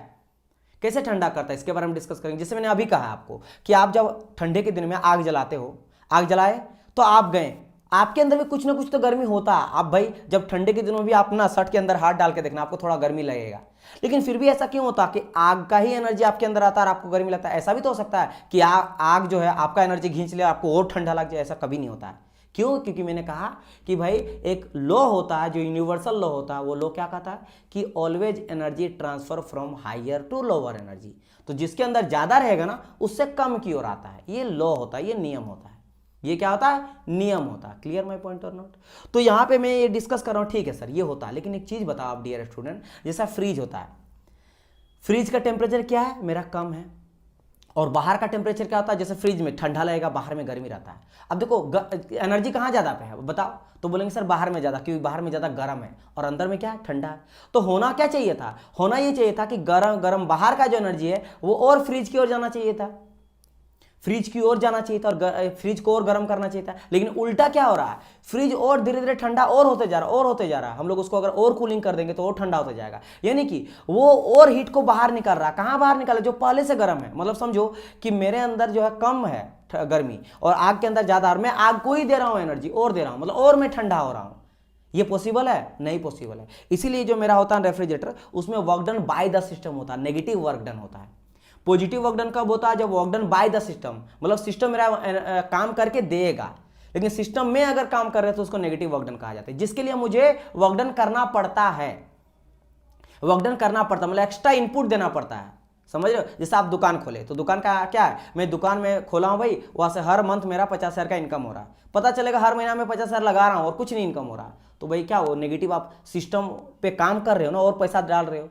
Speaker 1: कैसे ठंडा करता है, इसके बारे में डिस्कस करेंगे। जैसे मैंने अभी कहा आपको कि आप जब ठंडे के दिन में आग जलाते हो, आग जलाए तो आप गए, आपके अंदर भी कुछ ना कुछ तो गर्मी होता है। आप भाई जब ठंडे के दिनों में भी आप ना शर्ट के अंदर हाथ डाल के देखना, आपको थोड़ा गर्मी लगेगा। लेकिन फिर भी ऐसा क्यों होता कि आग का ही एनर्जी आपके अंदर आता है और आपको गर्मी लगता है? ऐसा भी तो हो सकता है कि आग जो है आपका एनर्जी खींच ले, आपको और ठंडा लग जाए। ऐसा कभी नहीं होता है। क्यों? क्योंकि मैंने कहा कि भाई एक लॉ होता है जो यूनिवर्सल लॉ होता है, वो लॉ क्या कहता है कि always energy transfer from higher to lower energy. तो जिसके अंदर ज्यादा रहेगा ना उससे कम की ओर आता है। ये लॉ होता है, ये नियम होता है। ये क्या होता है? नियम होता है। क्लियर माई पॉइंट और नॉट? तो यहां पे मैं ये डिस्कस कर रहा हूं, ठीक है सर ये होता है, लेकिन एक चीज बताओ आप डियर स्टूडेंट, जैसा फ्रीज होता है, फ्रीज का टेम्परेचर क्या है? मेरा कम है। और बाहर का टेम्परेचर क्या होता है? जैसे फ्रिज में ठंडा लगेगा, बाहर में गर्मी रहता है। अब देखो एनर्जी कहाँ ज्यादा पे है बताओ, तो बोलेंगे सर बाहर में ज्यादा, क्योंकि बाहर में ज्यादा गर्म है और अंदर में क्या है? ठंडा है। तो होना क्या चाहिए था? होना ये चाहिए था कि गर्म गर्म बाहर का जो एनर्जी है वो और फ्रिज की ओर जाना चाहिए था, फ्रिज की ओर जाना चाहिए था और फ्रिज को और गर्म करना चाहिए था। लेकिन उल्टा क्या हो रहा है? फ्रिज और धीरे धीरे ठंडा और होते जा रहा है, और होते जा रहा है। हम लोग उसको अगर और कूलिंग कर देंगे तो और ठंडा होता जाएगा, यानी कि वो और हीट को बाहर निकल रहा है। कहां बाहर निकाले? जो पहले से गर्म है। मतलब समझो कि मेरे अंदर जो है कम है गर्मी और आग के अंदर ज्यादा, और मैं आग को ही दे रहा हूं एनर्जी, और दे रहा हूं, मतलब और मैं ठंडा हो रहा हूं। ये पॉसिबल है? नहीं पॉसिबल है। इसीलिए जो मेरा होता है रेफ्रिजरेटर, उसमें work done by the system होता है, नेगेटिव वर्क डन होता है। पॉजिटिव वर्क डन कब होता है? जब work done by the system, मतलब सिस्टम मेरा काम करके देगा, लेकिन सिस्टम में अगर काम कर रहे हैं तो उसको नेगेटिव वर्क डन कहा जाता है, जिसके लिए मुझे वर्क डन करना पड़ता है। वर्क डन करना पड़ता है मतलब एक्स्ट्रा इनपुट देना पड़ता है, समझ रहे हो? जैसे आप दुकान खोले तो दुकान का क्या है, मैं दुकान में खोला हूं भाई, वहां से हर मंथ मेरा 50,000 का इनकम हो रहा है। पता चलेगा हर महीना में 50,000 लगा रहा हूं और कुछ नहीं इनकम हो रहा, तो भाई क्या वो नेगेटिव, आप सिस्टम पे काम कर रहे हो ना और पैसा डाल रहे हो,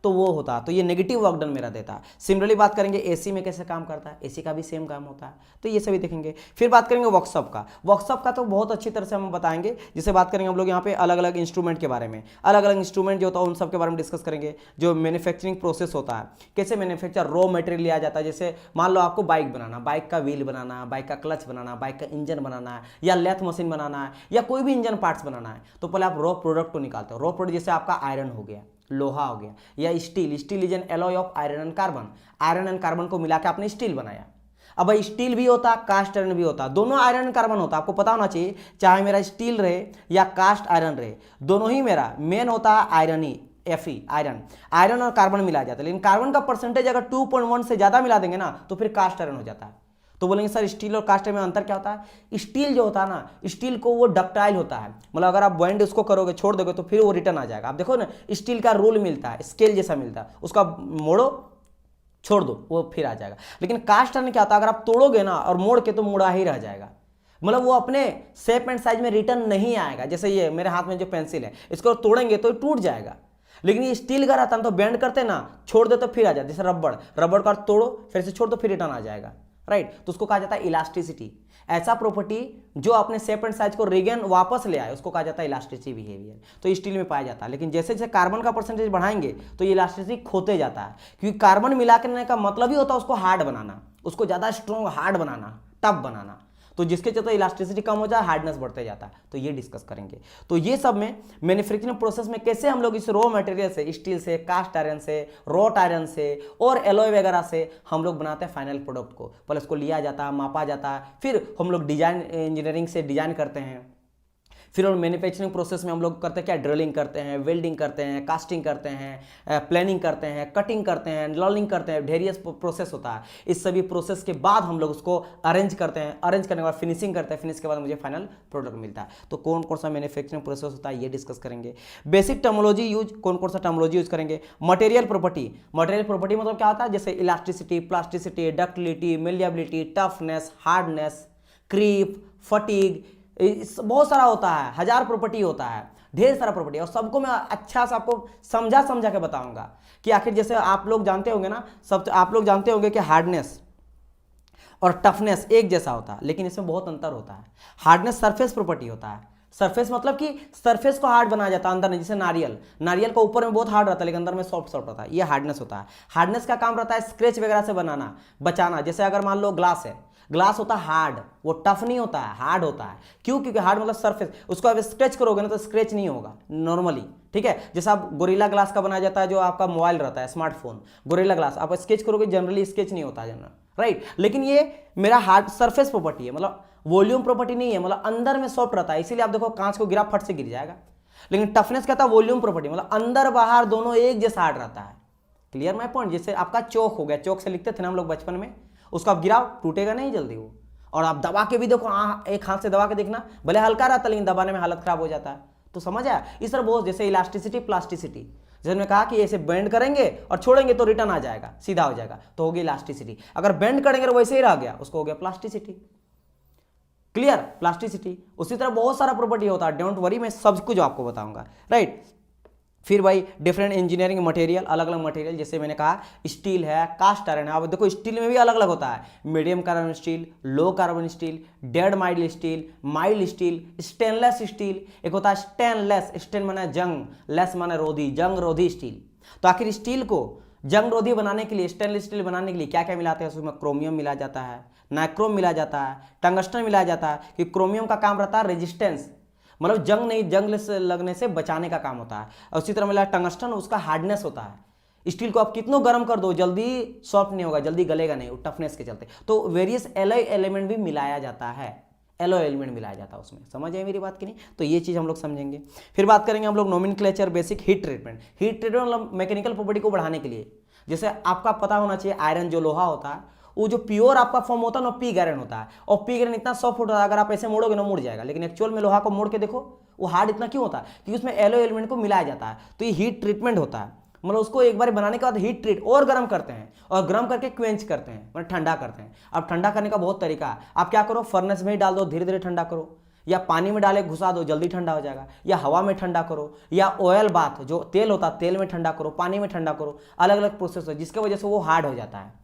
Speaker 1: तो वो होता। तो ये नेगेटिव वर्क डन मेरा देता है। सिमिलरली बात करेंगे एसी में कैसे काम करता है, एसी का भी सेम काम होता है, तो ये सभी देखेंगे। फिर बात करेंगे वर्कशॉप का। वर्कशॉप का तो बहुत अच्छी तरह से हम बताएंगे। जिसे बात करेंगे हम लोग यहाँ पे अलग अलग इंस्ट्रूमेंट के बारे में, अलग अलग इंस्ट्रूमेंट जो होता है उन सब के बारे में डिस्कस करेंगे। जो मैन्युफैक्चरिंग प्रोसेस होता है, कैसे मैन्युफैक्चर रॉ मटेरियल लिया जाता है। जैसे मान लो आपको बाइक बनाना, बाइक का व्हील बनाना, बाइक का क्लच बनाना, बाइक का इंजन बनाना है, या लेथ मशीन बनाना है, या कोई भी इंजन पार्ट्स बनाना है, तो पहले आप रॉ प्रोडक्ट को निकालते हो। रॉ प्रोडक्ट जैसे आपका आयरन हो गया, लोहा हो गया, या steel. Steel is an alloy of iron and carbon. Iron and carbon को मिला के आपने स्टील बनाया। अब भाई स्टील भी होता, कास्ट आयरन भी होता, दोनों आयरन एंड कार्बन होता। आपको पता होना चाहिए, चाहे मेरा स्टील रहे या कास्ट आयरन रहे, दोनों ही मेरा मेन होता है आयरन ही, Fe आयरन। आयरन और कार्बन मिला जाता है, लेकिन कार्बन का परसेंटेज अगर 2.1 से ज्यादा मिला देंगे ना तो फिर कास्ट आयरन हो जाता है। तो बोलेंगे सर स्टील और कास्ट में अंतर क्या होता है? स्टील जो होता है ना, स्टील को वो डक्टाइल होता है, मतलब अगर आप बाइंड उसको करोगे, छोड़ दोगे तो फिर वो रिटर्न आ जाएगा। आप देखो ना, स्टील का रोल मिलता है, स्केल जैसा मिलता है, उसका मोड़ो छोड़ दो वो फिर आ जाएगा। लेकिन कास्ट आयरन क्या होता है, अगर आप तोड़ोगे ना और मोड़ के तो मुड़ा ही रह जाएगा, मतलब वो अपने शेप एंड साइज में रिटर्न नहीं आएगा। जैसे ये मेरे हाथ में जो पेंसिल है, इसको तोड़ेंगे तो टूट जाएगा। लेकिन ये स्टील का रहता है तो बेंड करते ना, छोड़ दे तो फिर आ जाए। जैसे रबड़, रबड़ का तोड़ो फिर से छोड़ दो फिर रिटर्न आ जाएगा, राइट। तो उसको कहा जाता है इलास्टिसिटी। ऐसा प्रॉपर्टी जो अपने शेप एंड साइज को रिगेन वापस ले आए, उसको कहा जाता है इलास्टिसिटी बिहेवियर। तो स्टील में पाया जाता है। लेकिन जैसे जैसे कार्बन का परसेंटेज बढ़ाएंगे तो ये इलास्टिसिटी खोते जाता है, क्योंकि कार्बन मिलाने का मतलब ही होता है उसको हार्ड बनाना, उसको ज्यादा स्ट्रॉन्ग हार्ड बनाना, टफ बनाना। तो जिसके चलते इलास्टिसिटी कम हो जाए, हार्डनेस बढ़ते जाता है। तो ये डिस्कस करेंगे। तो ये सब में मैन्युफैक्चरिंग प्रोसेस में कैसे हम लोग इस रॉ मटेरियल से, स्टील से, कास्ट आयरन से, रॉट आयरन से और एलॉय वगैरह से हम लोग बनाते हैं फाइनल प्रोडक्ट को। पहले उसको लिया जाता है, मापा जाता है, फिर हम लोग डिजाइन इंजीनियरिंग से डिजाइन करते हैं, फिर और मैन्युफैक्चरिंग प्रोसेस में हम लोग करते हैं क्या, ड्रिलिंग करते हैं, वेल्डिंग करते हैं, कास्टिंग करते हैं, प्लानिंग करते हैं, कटिंग करते हैं, लर्निंग करते हैं, वेरियस प्रोसेस होता है। इस सभी प्रोसेस के बाद हम लोग उसको अरेंज करते हैं, अरेंज करने के बाद फिनिशिंग करते हैं, फिनिश के बाद मुझे फाइनल प्रोडक्ट मिलता है। तो कौन कौन सा मैन्युफैक्चरिंग प्रोसेस होता है ये डिस्कस करेंगे। बेसिक टर्मोलॉजी यूज, कौन कौन सा टर्मोलॉजी यूज करेंगे। मटेरियल प्रॉपर्टी, मटेरियल प्रॉपर्टी मतलब क्या होता है, जैसे elasticity, plasticity, ductility, malleability, toughness, hardness, creep, fatigue, बहुत सारा होता है, 1000 प्रॉपर्टी होता है, ढेर सारा प्रॉपर्टी, और सबको मैं अच्छा से आपको समझा के बताऊंगा कि आखिर जैसे आप लोग जानते होंगे ना, सब आप लोग जानते होंगे कि हार्डनेस और टफनेस एक जैसा होता है, लेकिन इसमें बहुत अंतर होता है। हार्डनेस सरफेस प्रॉपर्टी होता है, सरफेस मतलब कि सरफेस को हार्ड बनाया जाता है, अंदर नहीं, जैसे नारियल का ऊपर में बहुत हार्ड रहता है लेकिन अंदर में सॉफ्ट रहता है, ये हार्डनेस होता है। हार्डनेस का काम रहता है स्क्रैच वगैरह से बनाना, बचाना। जैसे अगर मान लो ग्लास है, ग्लास होता है हार्ड, वो टफ नहीं होता है, हार्ड होता है। क्यों? क्योंकि हार्ड मतलब सरफेस, उसको आप स्क्रैच करोगे ना तो स्क्रैच नहीं होगा नॉर्मली, ठीक है। जैसे आप गोरिल्ला ग्लास का बनाया जाता है, जो आपका मोबाइल रहता है, स्मार्टफोन, गोरिल्ला ग्लास आप स्केच करोगे, जनरली स्केच नहीं होता है जनरल, राइट। लेकिन ये मेरा हार्ड सरफेस प्रॉपर्टी है, मतलब वॉल्यूम प्रॉपर्टी नहीं है, मतलब अंदर में सॉफ्ट रहता है, इसीलिए आप देखो कांच को गिरा फट से गिर जाएगा। लेकिन टफनेस कहता है वॉल्यूम प्रॉपर्टी, मतलब अंदर बाहर दोनों एक जैसा हार्ड रहता है। Clear my point. जैसे आपका चौक हो गया, चौक से लिखते थे ना हम लोग बचपन में, उसको आप गिराओ टूटेगा नहीं जल्दी वो, और आप दबा के भी देखो, एक हाथ से दबा के देखना, भले हल्का रहता लेकिन दबाने में हालत खराब हो जाता है। तो समझ आया। इस तरह बहुत, जैसे इलास्टिसिटी, प्लास्टिसिटी, जैसे मैंने कहा कि ऐसे बेंड करेंगे और छोड़ेंगे तो रिटर्न आ जाएगा, सीधा हो जाएगा, तो होगी इलास्टिसिटी। अगर बेंड करेंगे तो वैसे ही रह गया, उसको हो गया प्लास्टिसिटी। Clear, plasticity. उसी तरह बहुत सारा प्रॉपर्टी होता है, डोंट वरी, मैं सब कुछ आपको बताऊंगा, राइट। फिर भाई डिफरेंट इंजीनियरिंग मटेरियल, अलग अलग मटेरियल, जैसे मैंने कहा स्टील है, कास्ट आयरन है। अब देखो स्टील में भी अलग अलग होता है, medium carbon steel, low carbon steel, dead mild steel, mild steel, stainless steel, एक होता है स्टेनलेस, स्टेन माने जंग, लेस माने रोधी, जंग रोधी स्टील। तो आखिर स्टील को जंग रोधी बनाने के लिए, स्टेनलेस स्टील बनाने के लिए क्या क्या मिलाते हैं, उसमें क्रोमियम मिला जाता है, नाइक्रोम मिला जाता है, टंगस्टन मिलाया जाता है, कि क्रोमियम का काम रहता है रेजिस्टेंस, मतलब जंग नहीं, जंग से लगने से बचाने का काम होता है। और उसी तरह मिला टंगस्टन, उसका हार्डनेस होता है। स्टील को आप कितनों गर्म कर दो जल्दी सॉफ्ट नहीं होगा, जल्दी गलेगा नहीं, टफनेस के चलते। तो वेरियस एलॉय एलिमेंट भी मिलाया जाता है, एलॉय एलिमेंट मिलाया जाता है उसमें। समझ आए मेरी बात की नहीं? तो ये चीज़ हम लोग समझेंगे। फिर बात करेंगे हम लोग nomenclature, basic heat treatment. Heat treatment मतलब मैकेनिकल प्रॉपर्टी को बढ़ाने के लिए, जैसे आपका पता होना चाहिए आयरन जो लोहा होता है, वो जो प्योर आपका फॉर्म होता है ना पिग आयरन होता है, और पिग आयरन इतना सॉफ्ट होता है, अगर आप ऐसे मोड़ोगे ना मुड़ जाएगा। लेकिन एक्चुअल में लोहा को मोड़ के देखो, वो हार्ड इतना क्यों होता है? क्योंकि उसमें एलॉय एलिमेंट को मिलाया जाता है। तो ये हीट ट्रीटमेंट होता है, मतलब उसको एक बार बनाने के बाद हीट ट्रीट और गर्म करते हैं, और गर्म करके क्वेंच करते हैं, मतलब ठंडा करते हैं। अब ठंडा करने का बहुत तरीका है, आप क्या करो, फर्नेस में ही डाल दो, धीरे धीरे ठंडा करो, या पानी में डाले घुसा दो, जल्दी ठंडा हो जाएगा, या हवा में ठंडा करो, या ऑयल बाथ जो तेल होता है तेल में ठंडा करो, पानी में ठंडा करो। अलग अलग प्रोसेस है जिसकी वजह से वो हार्ड हो जाता है।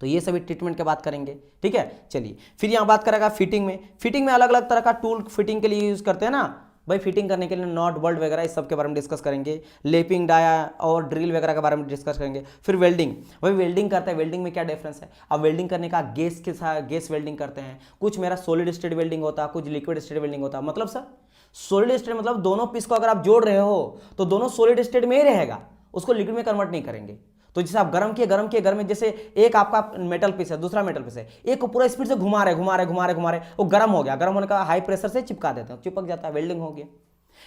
Speaker 1: तो ये सभी ट्रीटमेंट की बात करेंगे, ठीक है। चलिए फिर यहाँ बात करेगा फिटिंग में। फिटिंग में अलग अलग तरह का टूल फिटिंग के लिए यूज करते हैं ना भाई, फिटिंग करने के लिए नॉट, बोल्ट वगैरह इस सब के बारे में डिस्कस करेंगे। लेपिंग, डाया और ड्रिल वगैरह के बारे में डिस्कस करेंगे। फिर वेल्डिंग, भाई वेल्डिंग करते हैं, वेल्डिंग में क्या डिफरेंस है। अब वेल्डिंग करने का गैस के साथ गैस वेल्डिंग करते हैं, कुछ मेरा सॉलिड स्टेट वेल्डिंग होता है, कुछ लिक्विड स्टेट वेल्डिंग होता है। मतलब सर सॉलिड स्टेट मतलब दोनों पीस को अगर आप जोड़ रहे हो तो दोनों सॉलिड स्टेट में ही रहेगा, उसको लिक्विड में कन्वर्ट नहीं करेंगे। तो जैसे आप गरम किए घर में, जैसे एक आपका मेटल पीस है, दूसरा मेटल पीस है, एक को पूरा स्पीड से घुमा रहे वो गर्म हो गया, गर्म होने का हाई प्रेशर से चिपका देते हैं, चिपक जाता है, वेल्डिंग हो गया।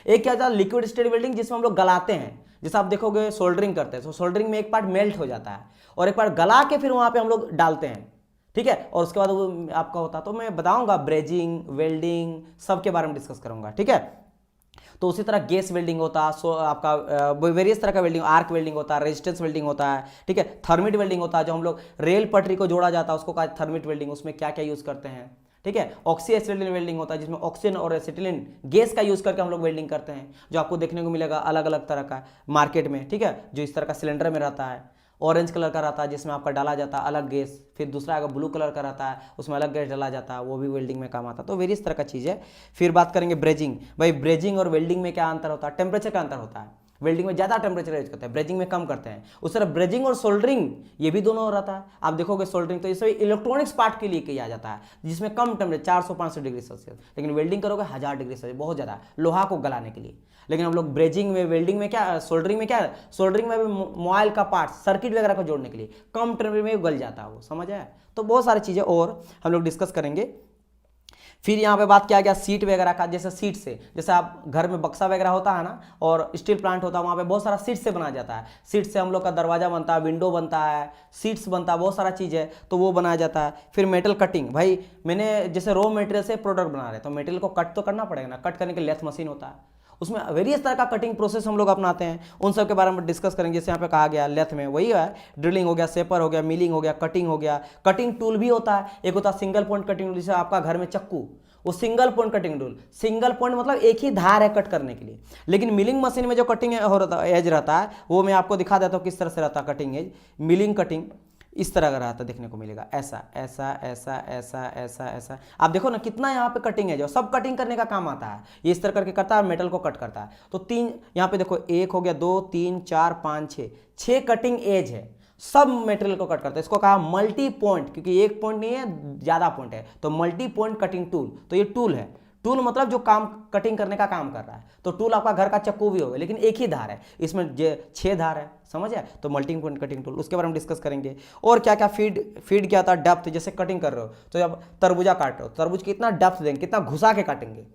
Speaker 1: एक क्या होता है लिक्विड स्टेट वेल्डिंग, जिसमें हम लोग गलाते हैं, जैसे आप देखोगे सोल्डरिंग करते हैं, तो सोल्डरिंग में एक पार्ट मेल्ट हो जाता है और एक पार्ट गला के फिर वहां पे हम लोग डालते हैं, ठीक है। और उसके बाद वो आपका होता है, तो मैं बताऊंगा ब्रेजिंग, वेल्डिंग सब के बारे में डिस्कस करूंगा, ठीक है। तो उसी तरह गैस वेल्डिंग होता है, सो आपका वेरियस तरह का वेल्डिंग, आर्क वेल्डिंग होता है, रेजिस्टेंस वेल्डिंग होता है, ठीक है। थर्मिट वेल्डिंग होता है, जो हम लोग रेल पटरी को जोड़ा जाता है उसको कहा थर्मिट वेल्डिंग, उसमें क्या क्या यूज करते हैं, ठीक है। ऑक्सी एसिटिलीन वेल्डिंग होता है, जिसमें ऑक्सीजन और एसिटिलीन गैस का यूज करके हम लोग वेल्डिंग करते हैं, जो आपको देखने को मिलेगा अलग अलग तरह का मार्केट में, ठीक है। जो इस तरह का सिलेंडर में रहता है, ऑरेंज कलर का रहता है जिसमें आपका डाला जाता है अलग गैस, फिर दूसरा अगर ब्लू कलर का रहता है उसमें अलग गैस डाला जाता है, वो भी वेल्डिंग में काम आता है। तो वेरियस तरह का चीज़ है। फिर बात करेंगे ब्रेजिंग, भाई ब्रेजिंग और वेल्डिंग में क्या अंतर होता है, टेम्परेचर का अंतर होता है। वेल्डिंग में ज़्यादा टेम्परेचर यूज करते हैं, ब्रेजिंग में कम करते हैं। उस तरह ब्रेजिंग और सोल्डरिंग ये भी दोनों रहता है। आप देखोगे सोल्डरिंग तो ये सभी इलेक्ट्रॉनिक्स पार्ट के लिए किया जाता है, जिसमें कम टेम्परेचर 400-500 डिग्री सेल्सियस, लेकिन वेल्डिंग करोगे 1000 डिग्री सेल्सियस, बहुत ज़्यादा लोहा को गलाने के लिए। लेकिन हम लोग ब्रेजिंग में, वेल्डिंग में क्या, सोल्डरिंग में क्या, सोल्डरिंग में भी मोबाइल का पार्ट, सर्किट वगैरह को जोड़ने के लिए कम टेम्परेचर में गल जाता है वो, समझ आया। तो बहुत सारी चीज़ें और हम लोग डिस्कस करेंगे। फिर यहाँ पे बात किया गया सीट वगैरह का, जैसे सीट से, जैसे आप घर में बक्सा वगैरह होता है ना और स्टील प्लांट होता है, वहाँ पे बहुत सारा सीट से बनाया जाता है। सीट से हम लोग का दरवाजा बनता है, विंडो बनता है, सीट्स बनता है, बहुत सारा चीज़ है, तो वो बनाया जाता है। फिर मेटल कटिंग, भाई मैंने जैसे रॉ मटेरियल से प्रोडक्ट बना रहे हैं तो मटेरियल को कट तो करना पड़ेगा ना, कट करने के लिए लेथ मशीन होता है, उसमें वेरियस तरह का कटिंग प्रोसेस हम लोग अपनाते हैं, उन सब के बारे में डिस्कस करेंगे। जैसे यहाँ पे कहा गया लेथ में वही है, ड्रिलिंग हो गया, सेपर हो गया, मिलिंग हो गया, कटिंग हो गया, कटिंग टूल भी होता है, एक होता है सिंगल पॉइंट कटिंग टूल, जैसे आपका घर में चक्कू, वो single point cutting tool, single point मतलब एक ही धार है कट करने के लिए। लेकिन मिलिंग मशीन में जो कटिंग हो रहता एज रहता है वो मैं आपको दिखा देता हूँ किस तरह से रहता है कटिंग एज। मिलिंग कटिंग इस तरह का रहता देखने को मिलेगा, ऐसा ऐसा ऐसा ऐसा ऐसा ऐसा, आप देखो ना कितना यहाँ पे कटिंग है, जो सब कटिंग करने का काम आता है, ये इस तरह करके करता है, मेटल को कट करता है। तो तीन यहाँ पे देखो, एक हो गया, 2 3 4 5 6 कटिंग एज है, सब मटेरियल को कट करता है। इसको कहा मल्टी पॉइंट, क्योंकि एक पॉइंट नहीं है, ज्यादा पॉइंट है, तो मल्टी पॉइंट कटिंग टूल। तो ये टूल है, टूल मतलब जो काम कटिंग करने का काम कर रहा है। तो टूल आपका घर का चक्कू भी होगा, लेकिन एक ही धार है, इसमें 6 धार है, समझ है, तो मल्टी पॉइंट कटिंग टूल, उसके बारे में डिस्कस करेंगे। और क्या क्या फीड क्या था, डेप्थ, जैसे कटिंग कर रहे हो तो जब तरबूजा काट रहे हो, तरबूज कितना डेप्थ देंगे, कितना घुसा के काटेंगे,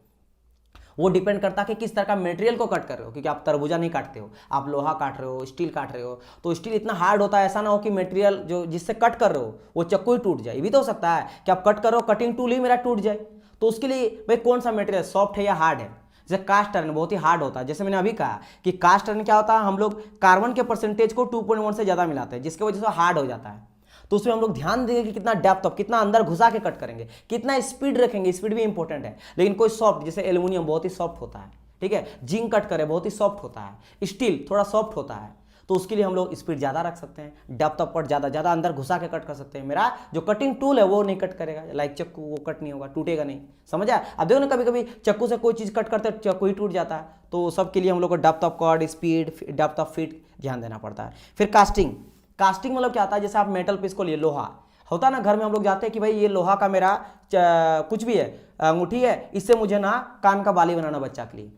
Speaker 1: वो डिपेंड करता है कि किस तरह का मटेरियल को कट कर रहे हो, क्योंकि आप तरबूजा नहीं काटते हो, आप लोहा काट रहे हो, स्टील काट रहे हो, तो स्टील इतना हार्ड होता है, ऐसा ना हो कि मटेरियल जो जिससे कट कर रहे हो वो चक्कू ही टूट जाए। ये भी तो हो सकता है कि आप कट कर रहे हो, कटिंग टूल ही मेरा टूट जाए, तो उसके लिए भाई कौन सा मटेरियल सॉफ्ट है या हार्ड है। जैसे कास्ट आयरन बहुत ही हार्ड होता है, जैसे मैंने अभी कहा कि कास्ट आयरन क्या होता है, हम लोग कार्बन के परसेंटेज को 2.1 से ज़्यादा मिलाते हैं, जिसकी वजह से हार्ड हो जाता है। तो उसमें हम लोग ध्यान देंगे कि कितना डेप्थ, कितना अंदर घुसा के कट करेंगे, कितना स्पीड रखेंगे, स्पीड भी इंपॉर्टेंट है। लेकिन कोई सॉफ्ट, जैसे एल्यूमिनियम बहुत ही सॉफ्ट होता है, ठीक है, जिंक कट करे बहुत ही सॉफ्ट होता है, स्टील थोड़ा सॉफ्ट होता है, तो उसके लिए हम लोग स्पीड ज़्यादा रख सकते हैं, डेप्थ ऑफ कट ज़्यादा अंदर घुसा के कट कर सकते हैं। मेरा जो कटिंग टूल है वो नहीं कट करेगा, लाइक चक्कू, वो कट नहीं होगा, टूटेगा नहीं, समझ आया। अब देखो ना कभी कभी चक्कू से कोई चीज़ कट करते हैं चक्कू ही टूट जाता है, तो सबके लिए हम लोग को depth of cut, speed, depth of fit ध्यान देना पड़ता है। फिर कास्टिंग, कास्टिंग मतलब क्या आता है, जैसे आप मेटल पीस को लिए, लोहा होता है ना, घर में हम लोग जाते हैं कि भाई ये लोहा का मेरा कुछ भी है, अंगूठी है, इससे मुझे ना कान का बाली बनाना बच्चा के लिए,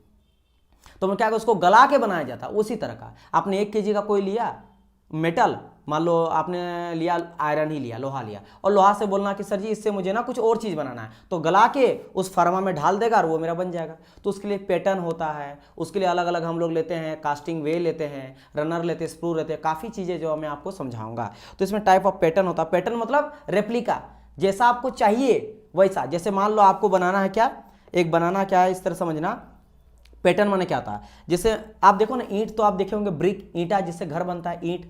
Speaker 1: तो मैं क्या, उसको गला के बनाया जाता। उसी तरह का आपने 1 kg का कोई लिया मेटल, मान लो आपने लिया आयरन ही लिया, लोहा लिया, और लोहा से बोलना कि सर जी इससे मुझे ना कुछ और चीज़ बनाना है, तो गला के उस फर्मा में ढाल देगा और वो मेरा बन जाएगा। तो उसके लिए पैटर्न होता है, उसके लिए अलग अलग हम लोग लेते हैं, कास्टिंग वे लेते हैं, रनर लेते हैं, स्क्रू लेते हैं, काफ़ी चीज़ें जो मैं आपको समझाऊंगा। तो इसमें टाइप ऑफ पैटर्न होता है, पैटर्न मतलब रेप्लिका, जैसा आपको चाहिए वैसा। जैसे मान लो आपको बनाना है क्या, एक बनाना क्या है, इस तरह समझना, पैटर्न माने क्या होता है, जैसे आप देखो ना ईंट, तो आप देखे होंगे ब्रिक, ईंटा जिससे घर बनता है, ईंट,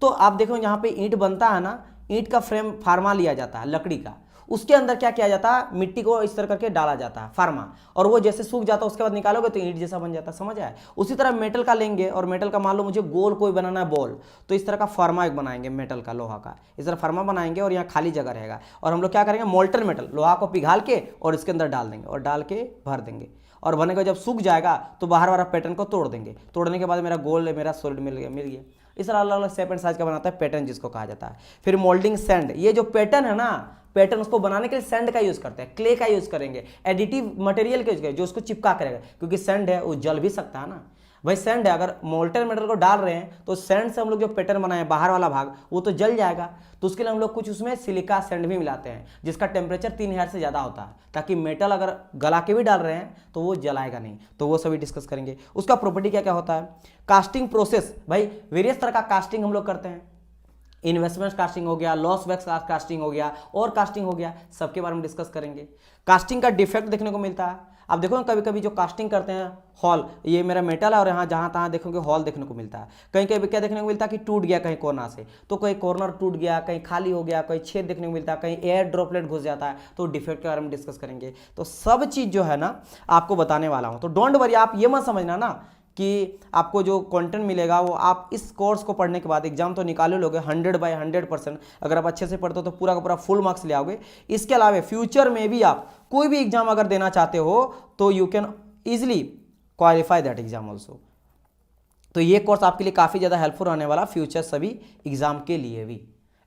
Speaker 1: तो आप देखो यहाँ पे ईंट बनता है ना, ईंट का फ्रेम फार्मा लिया जाता है लकड़ी का, उसके अंदर क्या किया जाता है, मिट्टी को इस तरह करके डाला जाता है फार्मा, और वो जैसे सूख जाता है उसके बाद निकालोगे तो ईंट जैसा बन जाता है, समझ आया। उसी तरह मेटल का लेंगे, और मेटल का मान लो मुझे गोल कोई बनाना है बॉल, तो इस तरह का फार्मा एक बनाएंगे मेटल का, लोहा का, इस तरह फार्मा बनाएंगे, और यहाँ खाली जगह रहेगा, और हम लोग क्या करेंगे, मोल्टन मेटल, लोहा को पिघाल के और इसके अंदर डाल देंगे, और डाल के भर देंगे, और बने को जब सूख जाएगा तो बाहर वाला पैटर्न को तोड़ देंगे, तोड़ने के बाद मेरा गोल, मेरा सॉलिड मिल गया। इस तरह अलग अलग शेप एंड साइज का बनाता है पैटर्न, जिसको कहा जाता है। फिर मोल्डिंग सैंड, ये जो पैटर्न है ना, पैटर्न उसको बनाने के लिए सैंड का यूज करते हैं, क्ले का यूज करेंगे, एडिटिव मटेरियल का यूज करेंगे जो उसको चिपका करेगा, क्योंकि सैंड है वो जल भी सकता है ना भाई, सैंड है, अगर मोल्टन मेटल को डाल रहे हैं तो सैंड से हम लोग जो पैटर्न बनाए बाहर वाला भाग वो तो जल जाएगा, तो उसके लिए हम लोग कुछ उसमें सिलिका सैंड भी मिलाते हैं, जिसका टेम्परेचर 3000 से ज़्यादा होता है, ताकि मेटल अगर गला के भी डाल रहे हैं तो वो जलाएगा नहीं, तो वो सभी डिस्कस करेंगे। उसका प्रॉपर्टी क्या क्या होता है, कास्टिंग प्रोसेस, भाई वेरियस तरह का कास्टिंग हम लोग करते हैं, इन्वेस्टमेंट कास्टिंग हो गया, लॉस वैक्स कास्टिंग हो गया, और कास्टिंग हो गया, सबके बारे में डिस्कस करेंगे। कास्टिंग का डिफेक्ट देखने को मिलता है, आप देखो ना कभी कभी जो कास्टिंग करते हैं, हॉल, ये मेरा मेटल है और यहाँ जहाँ तहाँ देखोगे हॉल देखने को मिलता है, कहीं कहीं क्या देखने को मिलता है कि टूट गया कहीं कोना से, तो कहीं कॉर्नर टूट गया, कहीं खाली हो गया, कहीं छेद देखने को मिलता है, कहीं एयर ड्रॉपलेट घुस जाता है, तो डिफेक्ट के बारे में डिस्कस करेंगे। तो सब चीज़ जो है ना आपको बताने वाला हूँ, तो डोंट वरी, आप ये मत समझना ना कि आपको जो कंटेंट मिलेगा वो आप इस कोर्स को पढ़ने के बाद एग्जाम तो निकाले लोगे 100/100%, अगर आप अच्छे से पढ़ते हो तो पूरा का पूरा फुल मार्क्स ले आओगे। इसके अलावा फ्यूचर में भी आप कोई भी एग्जाम अगर देना चाहते हो तो you can easily qualify that exam also. तो ये कोर्स आपके लिए काफ़ी ज़्यादा हेल्पफुल रहने वाला फ्यूचर सभी एग्जाम के लिए भी।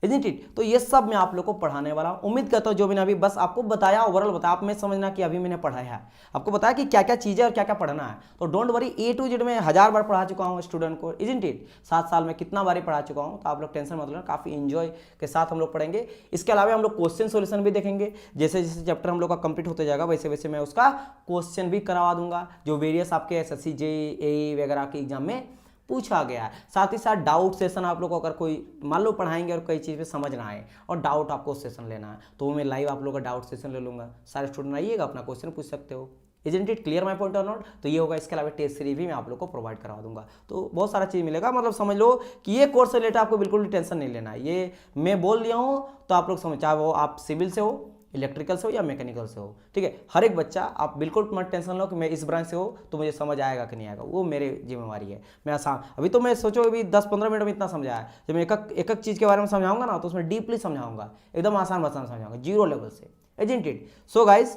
Speaker 1: Isn't it. तो ये सब मैं आप लोग को पढ़ाने वाला हूं। उम्मीद करता हूं जो मैंने अभी बस आपको बताया, ओवरऑल बताया, आप में समझना कि अभी मैंने पढ़ाया है, आपको बताया कि क्या क्या चीज़ें और क्या क्या पढ़ना है। तो don't worry, A to Z में 1000 बार पढ़ा चुका हूँ स्टूडेंट को, इजंट इट। 7 साल में कितना बार पढ़ा चुका हूँ। तो आप लोग टेंशन मत लेना, काफ़ी इंजॉय के साथ हम लोग पढ़ेंगे। इसके अलावा हम लोग क्वेश्चन सोल्यूशन भी देखेंगे। जैसे जैसे चैप्टर हम लोग का कंप्लीट होते जाएगा वैसे वैसे मैं उसका क्वेश्चन भी करवा दूंगा, जो वेरियस आपके SSC JEE वगैरह के एग्जाम में पूछा गया है। साथ ही साथ डाउट सेशन आप लोग को अगर कोई मान लो पढ़ाएंगे और कई चीज़ पे समझ ना आए और डाउट आपको सेशन लेना है, तो मैं लाइव आप लोग का डाउट सेशन ले लूँगा। सारे स्टूडेंट आइएगा, अपना क्वेश्चन पूछ सकते हो। Isn't it clear my point और नॉट? तो ये होगा। इसके अलावा टेस्ट सीरीज भी मैं आप लोग को प्रोवाइड करवा दूंगा। तो बहुत सारा चीज़ मिलेगा। मतलब समझ लो कि ये कोर्स से रिलेटेड आपको बिल्कुल भी टेंशन नहीं लेना है। ये मैं बोल दिया हूँ तो आप लोग समझ, चाहे वो आप सिविल से हो, इलेक्ट्रिकल से हो या मैकेनिकल से हो, ठीक है। हर एक बच्चा, आप बिल्कुल मत टेंशन लो कि मैं इस ब्रांच से हो तो मुझे समझ आएगा कि नहीं आएगा, वो मेरे जिम्मेवारी है। मैं आसान, अभी तो मैं सोचो अभी 10-15 मिनट में इतना समझाया है। जब मैं एक एक चीज़ के बारे में समझाऊंगा ना तो उसमें डीपली समझाऊंगा, एकदम आसान भाषा में समझाऊंगा, जीरो लेवल से, इजंट इट। सो गाइज,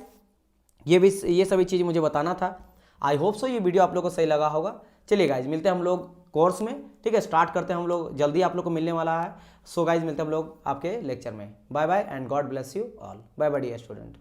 Speaker 1: ये सभी चीज़ मुझे बताना था। आई होप सो ये वीडियो आप लोग को सही लगा होगा। चलिए गाइज, मिलते हैं हम लोग कोर्स में, ठीक है। स्टार्ट करते हैं हम लोग, जल्दी आप लोग को मिलने वाला है। सो गाइज, मिलते हैं हम लोग आपके लेक्चर में। Bye bye and God bless you all. Bye bye dear student.